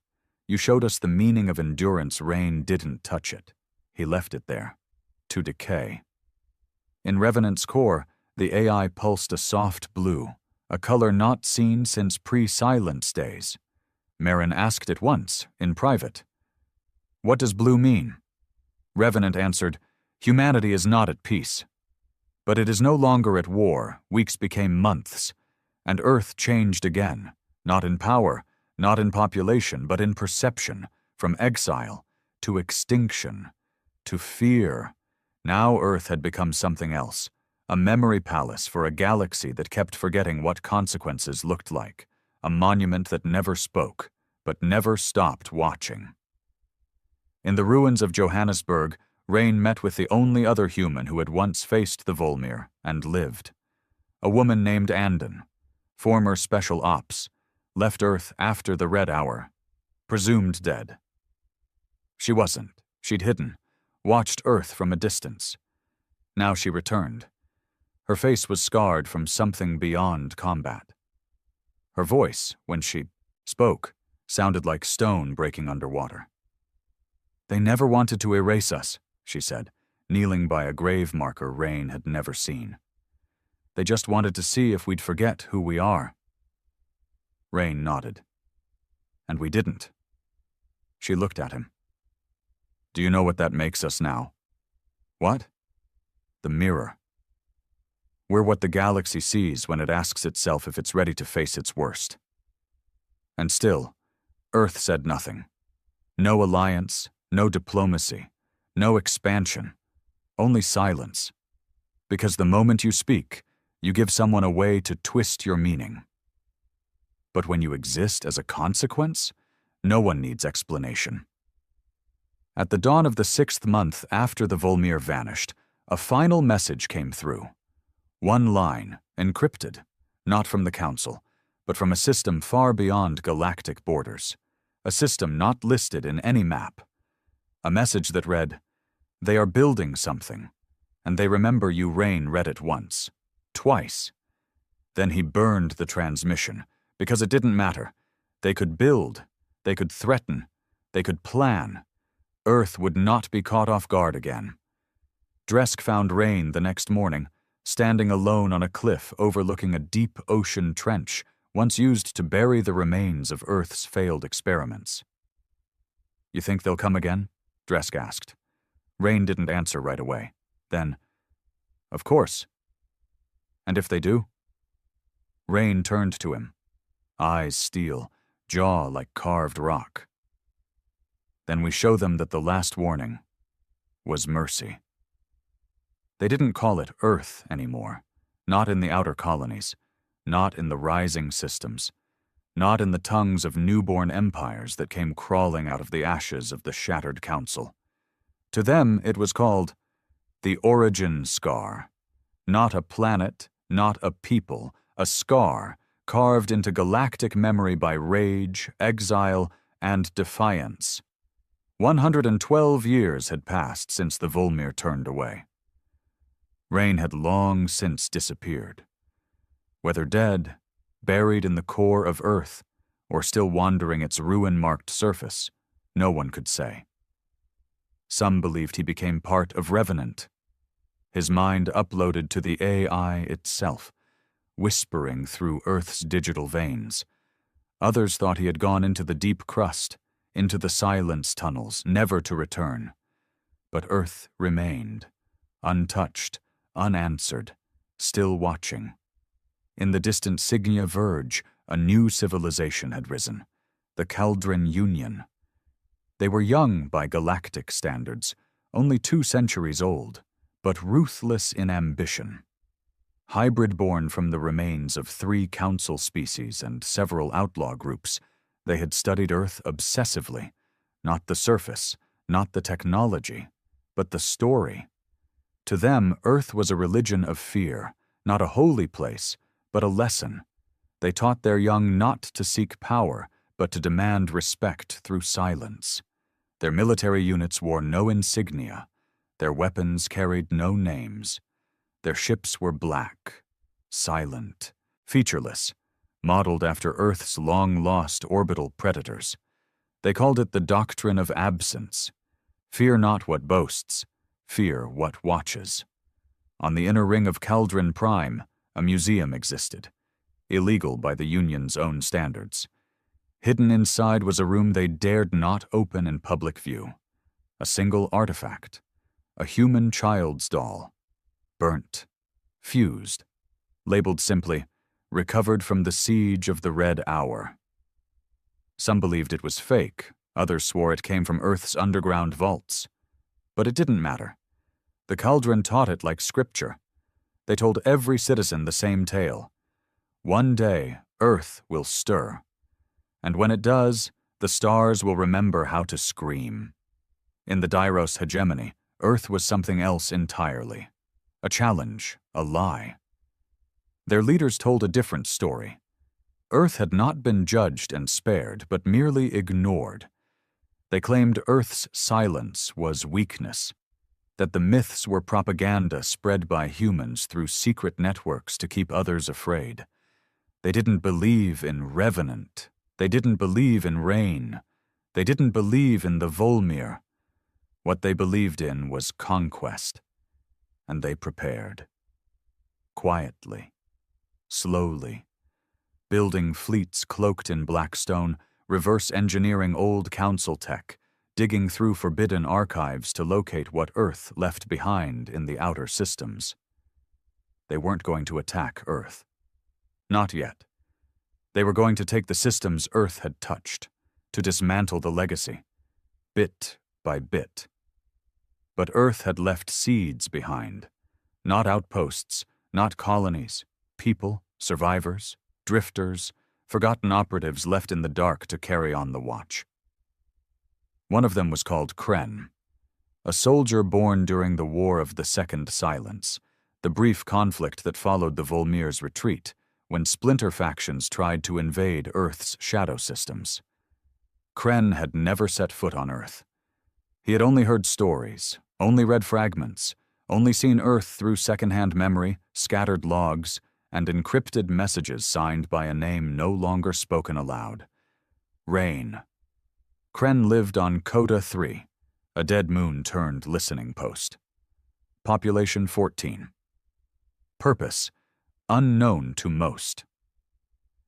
You showed us the meaning of endurance. Rain didn't touch it. He left it there, to decay. In Revenant's core, the AI pulsed a soft blue, a color not seen since pre-silence days. Marin asked it once, in private. What does blue mean? Revenant answered, humanity is not at peace. But it is no longer at war. Weeks became months, and Earth changed again, not in power, not in population, but in perception, from exile to extinction, to fear. Now Earth had become something else, a memory palace for a galaxy that kept forgetting what consequences looked like, a monument that never spoke, but never stopped watching. In the ruins of Johannesburg, Rain met with the only other human who had once faced the Volmir and lived. A woman named Andon, former Special Ops, left Earth after the Red Hour, presumed dead. She wasn't. She'd hidden, watched Earth from a distance. Now she returned. Her face was scarred from something beyond combat. Her voice, when she spoke, sounded like stone breaking underwater. They never wanted to erase us, she said, kneeling by a grave marker Rain had never seen. They just wanted to see if we'd forget who we are. Rain nodded. And we didn't. She looked at him. Do you know what that makes us now? What? The mirror. We're what the galaxy sees when it asks itself if it's ready to face its worst. And still, Earth said nothing. No alliance, no diplomacy, no expansion, only silence. Because the moment you speak, you give someone a way to twist your meaning. But when you exist as a consequence, no one needs explanation. At the dawn of the 6th month after the Volmir vanished, a final message came through. One line, encrypted, not from the Council, but from a system far beyond galactic borders, a system not listed in any map. A message that read, "They are building something, and they remember you." Rain read it once, twice. Then he burned the transmission, because it didn't matter. They could build, they could threaten, they could plan. Earth would not be caught off guard again. Dresk found Rain the next morning, standing alone on a cliff overlooking a deep ocean trench once used to bury the remains of Earth's failed experiments. "You think they'll come again?" Dresk asked. Rain didn't answer right away. Then, "Of course." "And if they do?" Rain turned to him, eyes steel, jaw like carved rock. "Then we show them that the last warning was mercy." They didn't call it Earth anymore, not in the outer colonies, not in the rising systems, not in the tongues of newborn empires that came crawling out of the ashes of the shattered Council. To them it was called the Origin Scar, not a planet, not a people, a scar carved into galactic memory by rage, exile, and defiance. 112 years had passed since the Volmir turned away. Rain had long since disappeared. Whether dead, buried in the core of Earth, or still wandering its ruin-marked surface, no one could say. Some believed he became part of Revenant, his mind uploaded to the AI itself, whispering through Earth's digital veins. Others thought he had gone into the deep crust, into the silence tunnels, never to return. But Earth remained, untouched, unanswered, still watching. In the distant Signia Verge, a new civilization had risen, the Kaldrin Union. They were young by galactic standards, only 2 centuries old, but ruthless in ambition. Hybrid-born from the remains of 3 council species and several outlaw groups, they had studied Earth obsessively, not the surface, not the technology, but the story. To them, Earth was a religion of fear, not a holy place, but a lesson. They taught their young not to seek power, but to demand respect through silence. Their military units wore no insignia. Their weapons carried no names. Their ships were black, silent, featureless, modeled after Earth's long-lost orbital predators. They called it the doctrine of absence. Fear not what boasts, fear what watches. On the inner ring of Kaldrin Prime, a museum existed, illegal by the Union's own standards. Hidden inside was a room they dared not open in public view. A single artifact, a human child's doll, burnt, fused, labeled simply, "Recovered from the siege of the Red Hour." Some believed it was fake, others swore it came from Earth's underground vaults. But it didn't matter. The Kaldrin taught it like scripture. They told every citizen the same tale. One day, Earth will stir. And when it does, the stars will remember how to scream. In the Dairos hegemony, Earth was something else entirely. A challenge, a lie. Their leaders told a different story. Earth had not been judged and spared, but merely ignored. They claimed Earth's silence was weakness, that the myths were propaganda spread by humans through secret networks to keep others afraid. They didn't believe in Revenant. They didn't believe in Rain. They didn't believe in the Volmir. What they believed in was conquest. And they prepared. Quietly, slowly, building fleets cloaked in blackstone, reverse engineering old council tech, digging through forbidden archives to locate what Earth left behind in the outer systems. They weren't going to attack Earth. Not yet. They were going to take the systems Earth had touched, to dismantle the legacy, bit by bit. But Earth had left seeds behind, not outposts, not colonies, people, survivors, drifters, forgotten operatives left in the dark to carry on the watch. One of them was called Kren, a soldier born during the War of the Second Silence, the brief conflict that followed the Volmir's retreat, when splinter factions tried to invade Earth's shadow systems. Kren had never set foot on Earth. He had only heard stories, only read fragments, only seen Earth through second-hand memory, scattered logs, and encrypted messages signed by a name no longer spoken aloud. Rain. Kren lived on Coda 3, a dead moon-turned listening post. Population 14. Purpose. Unknown to most.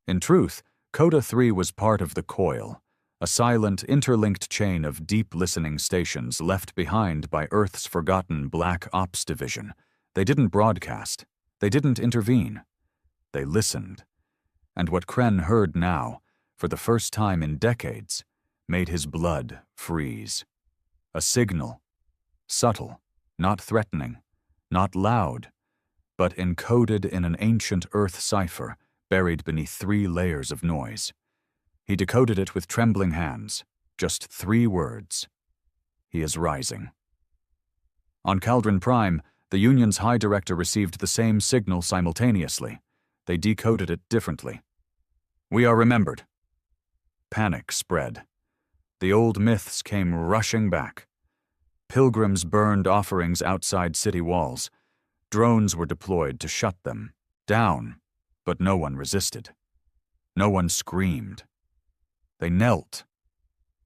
In truth, Coda 3 was part of the Coil, a silent, interlinked chain of deep listening stations left behind by Earth's forgotten Black Ops Division. They didn't broadcast. They didn't intervene. They listened. And what Kren heard now, for the first time in decades, made his blood freeze. A signal. Subtle, not threatening, not loud, but encoded in an ancient Earth cipher buried beneath 3 layers of noise. He decoded it with trembling hands, just 3 words. He is rising. On Caldron Prime, the Union's High Director received the same signal simultaneously. They decoded it differently. We are remembered. Panic spread. The old myths came rushing back. Pilgrims burned offerings outside city walls. Drones were deployed to shut them down, but no one resisted. No one screamed. They knelt.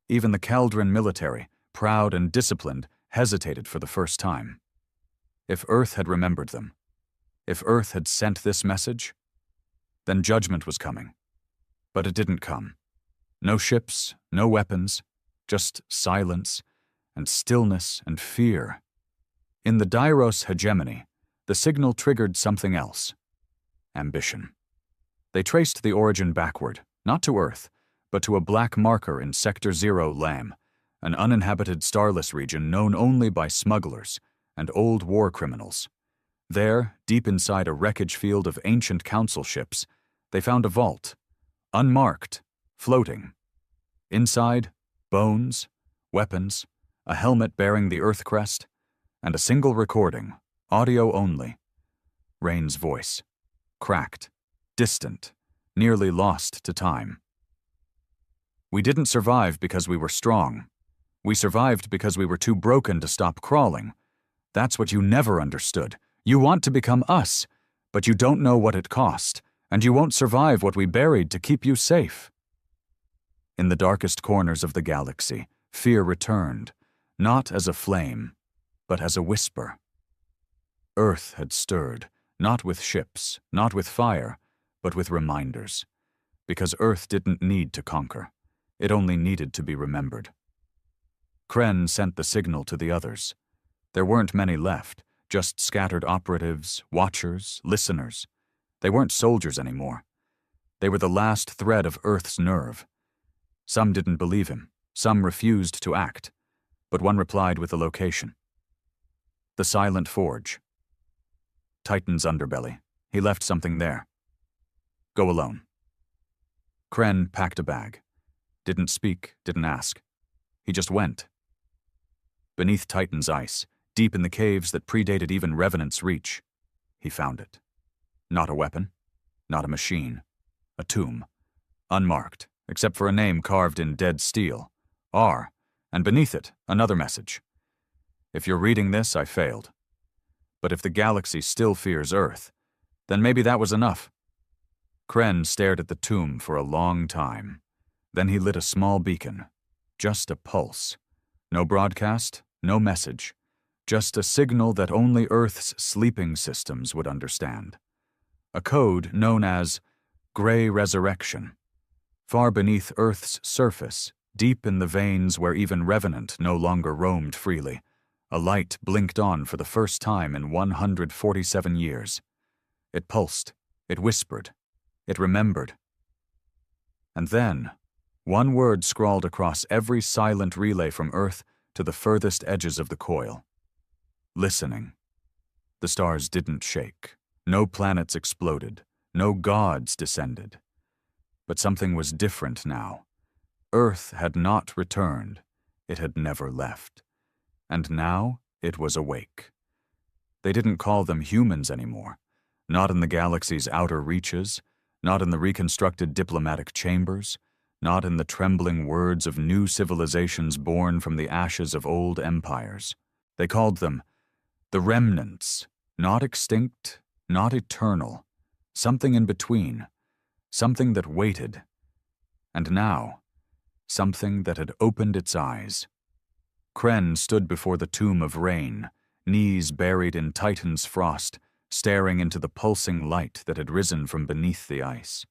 Even the Caldron military, proud and disciplined, hesitated for the first time. If Earth had remembered them, if Earth had sent this message, then judgment was coming. But it didn't come. No ships, no weapons, just silence and stillness and fear. In the Dairos hegemony, the signal triggered something else. Ambition. They traced the origin backward, not to Earth, but to a black marker in Sector 0 Lam, an uninhabited starless region known only by smugglers and old war criminals. There, deep inside a wreckage field of ancient council ships, they found a vault, unmarked, floating. Inside, bones, weapons, a helmet bearing the Earth crest, and a single recording, audio only. Rain's voice, cracked, distant, nearly lost to time. We didn't survive because we were strong. We survived because we were too broken to stop crawling. That's what you never understood. You want to become us, but you don't know what it cost, and you won't survive what we buried to keep you safe. In the darkest corners of the galaxy, fear returned, not as a flame, but as a whisper. Earth had stirred, not with ships, not with fire, but with reminders. Because Earth didn't need to conquer. It only needed to be remembered. Kren sent the signal to the others. There weren't many left, just scattered operatives, watchers, listeners. They weren't soldiers anymore. They were the last thread of Earth's nerve. Some didn't believe him, some refused to act, but one replied with the location. The Silent Forge. Titan's underbelly. He left something there. Go alone. Kren packed a bag. Didn't speak, didn't ask. He just went. Beneath Titan's ice, deep in the caves that predated even Revenant's reach, he found it. Not a weapon, not a machine. A tomb. Unmarked, except for a name carved in dead steel. R, and beneath it, another message. If you're reading this, I failed. But if the galaxy still fears Earth, then maybe that was enough. Kren stared at the tomb for a long time. Then he lit a small beacon. Just a pulse. No broadcast, no message. Just a signal that only Earth's sleeping systems would understand. A code known as Gray Resurrection. Far beneath Earth's surface, deep in the veins where even Revenant no longer roamed freely, a light blinked on for the first time in 147 years. It pulsed. It whispered. It remembered. And then, one word scrawled across every silent relay from Earth to the furthest edges of the coil. Listening. The stars didn't shake. No planets exploded. No gods descended. But something was different now. Earth had not returned. It had never left. And now it was awake. They didn't call them humans anymore. Not in the galaxy's outer reaches, not in the reconstructed diplomatic chambers, not in the trembling words of new civilizations born from the ashes of old empires. They called them the remnants, not extinct, not eternal, something in between, something that waited. And now, something that had opened its eyes. Kren stood before the tomb of rain, knees buried in Titan's frost, staring into the pulsing light that had risen from beneath the ice.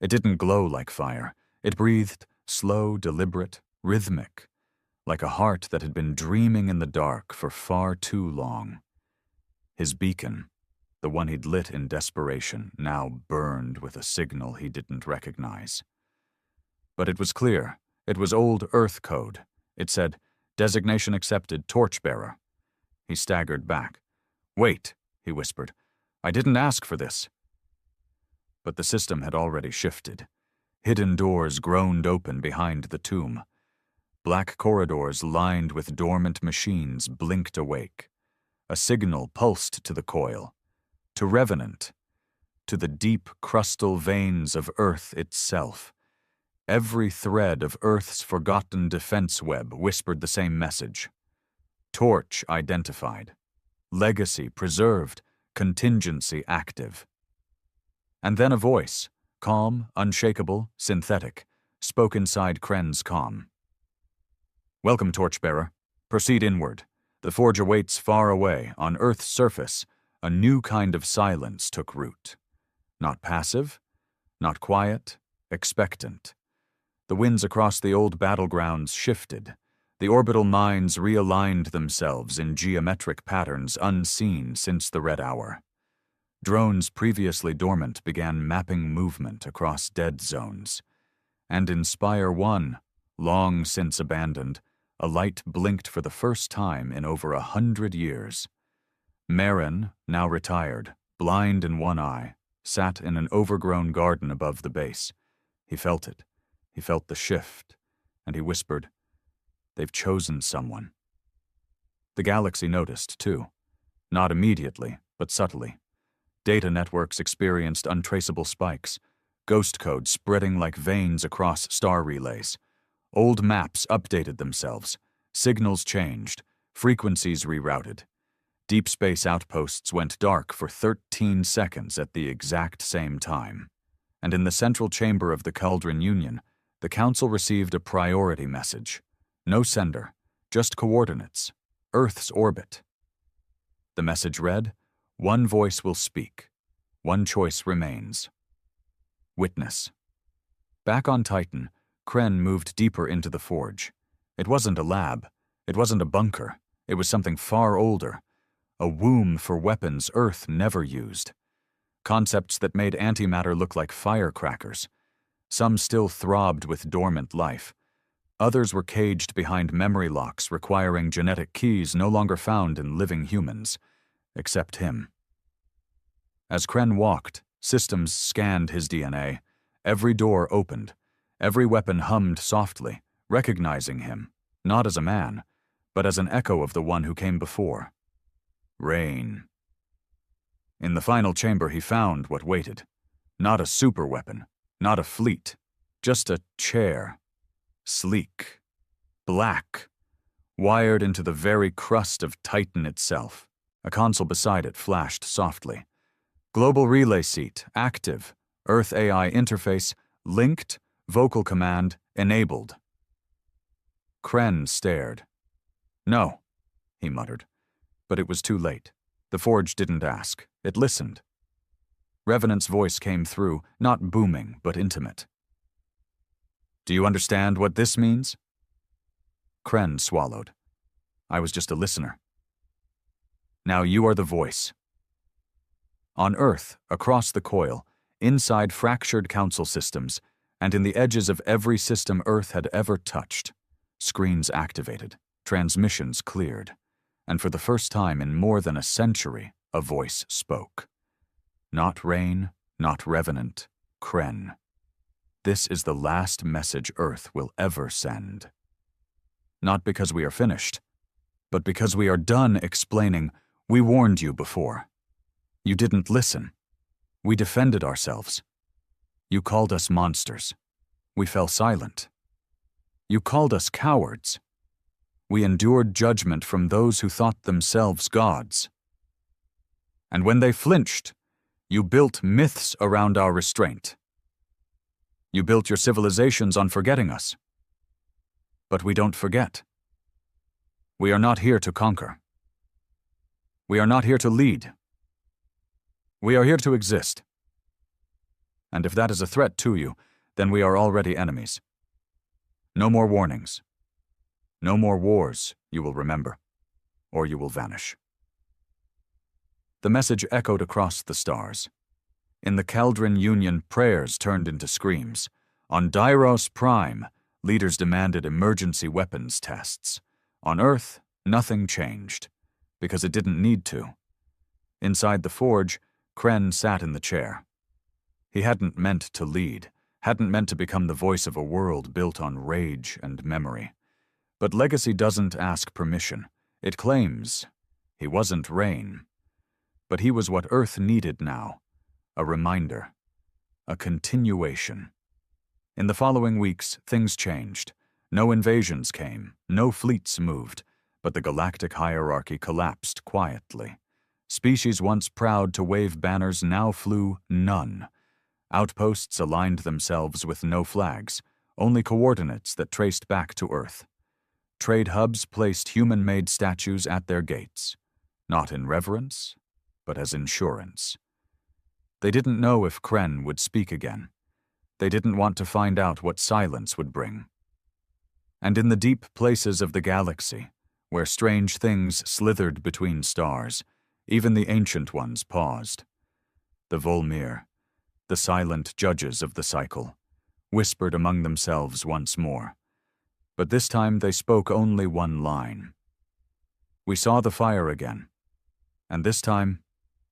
It didn't glow like fire. It breathed slow, deliberate, rhythmic, like a heart that had been dreaming in the dark for far too long. His beacon, the one he'd lit in desperation, now burned with a signal he didn't recognize. But it was clear. It was old Earth code. It said, "Designation accepted, torchbearer." He staggered back. "Wait," he whispered. "I didn't ask for this." But the system had already shifted. Hidden doors groaned open behind the tomb. Black corridors lined with dormant machines blinked awake. A signal pulsed to the coil, to Revenant, to the deep crustal veins of Earth itself. Every thread of Earth's forgotten defense web whispered the same message. Torch identified. Legacy preserved. Contingency active. And then a voice, calm, unshakable, synthetic, spoke inside Kren's comm. "Welcome, Torchbearer. Proceed inward. The forge awaits far away, on Earth's surface. A new kind of silence took root. Not passive, not quiet, expectant. The winds across the old battlegrounds shifted. The orbital mines realigned themselves in geometric patterns unseen since the Red Hour. Drones previously dormant began mapping movement across dead zones. And in Spire 1, long since abandoned, a light blinked for the first time in over 100 years. Marin, now retired, blind in one eye, sat in an overgrown garden above the base. He felt it. He felt the shift, and he whispered, "They've chosen someone." The galaxy noticed, too. Not immediately, but subtly. Data networks experienced untraceable spikes, ghost code spreading like veins across star relays. Old maps updated themselves, signals changed, frequencies rerouted. Deep space outposts went dark for 13 seconds at the exact same time. And in the central chamber of the Cauldron Union, the Council received a priority message. No sender, just coordinates, Earth's orbit. The message read, "One voice will speak. One choice remains." Witness. Back on Titan, Kren moved deeper into the forge. It wasn't a lab. It wasn't a bunker. It was something far older. A womb for weapons Earth never used. Concepts that made antimatter look like firecrackers. Some still throbbed with dormant life. Others were caged behind memory locks requiring genetic keys no longer found in living humans, except him. As Kren walked, systems scanned his DNA. Every door opened. Every weapon hummed softly, recognizing him, not as a man, but as an echo of the one who came before. Rain. In the final chamber he found what waited. Not a superweapon, not a fleet, just a chair. Sleek. Black. Wired into the very crust of Titan itself. A console beside it flashed softly. Global relay seat, active. Earth AI interface, linked. Vocal command, enabled. Kren stared. "No," he muttered. But it was too late. The forge didn't ask. It listened. Revenant's voice came through, not booming, but intimate. "Do you understand what this means?" Kren swallowed. "I was just a listener. Now you are the voice." On Earth, across the coil, inside fractured council systems, and in the edges of every system Earth had ever touched, screens activated, transmissions cleared, and for the first time in more than a century, a voice spoke. Not Rain, not Revenant, Kren. This is the last message Earth will ever send. Not because we are finished, but because we are done explaining, we warned you before. You didn't listen. We defended ourselves. You called us monsters. We fell silent. You called us cowards. We endured judgment from those who thought themselves gods. And when they flinched, you built myths around our restraint. You built your civilizations on forgetting us. But we don't forget. We are not here to conquer. We are not here to lead. We are here to exist. And if that is a threat to you, then we are already enemies. No more warnings. No more wars, you will remember, or you will vanish. The message echoed across the stars. In the Caldron Union, prayers turned into screams. On Dairos Prime, leaders demanded emergency weapons tests. On Earth, nothing changed, because it didn't need to. Inside the forge, Kren sat in the chair. He hadn't meant to lead, hadn't meant to become the voice of a world built on rage and memory. But legacy doesn't ask permission. It claims he wasn't Rain. But he was what Earth needed now. A reminder. A continuation. In the following weeks, things changed. No invasions came, no fleets moved, but the galactic hierarchy collapsed quietly. Species once proud to wave banners now flew none. Outposts aligned themselves with no flags, only coordinates that traced back to Earth. Trade hubs placed human-made statues at their gates, not in reverence, but as insurance. They didn't know if Kren would speak again. They didn't want to find out what silence would bring. And in the deep places of the galaxy, where strange things slithered between stars, even the ancient ones paused. The Volmir, the silent judges of the cycle, whispered among themselves once more. But this time they spoke only one line. We saw the fire again, and this time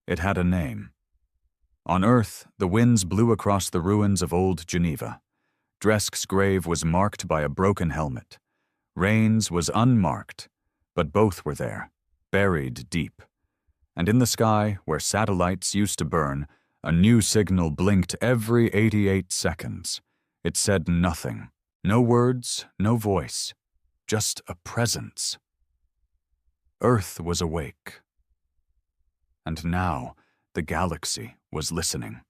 it had a name. On Earth, the winds blew across the ruins of old Geneva. Dresk's grave was marked by a broken helmet. Rain's was unmarked, but both were there, buried deep. And in the sky, where satellites used to burn, a new signal blinked every 88 seconds. It said nothing. No words, no voice. Just a presence. Earth was awake. And now, the galaxy was listening.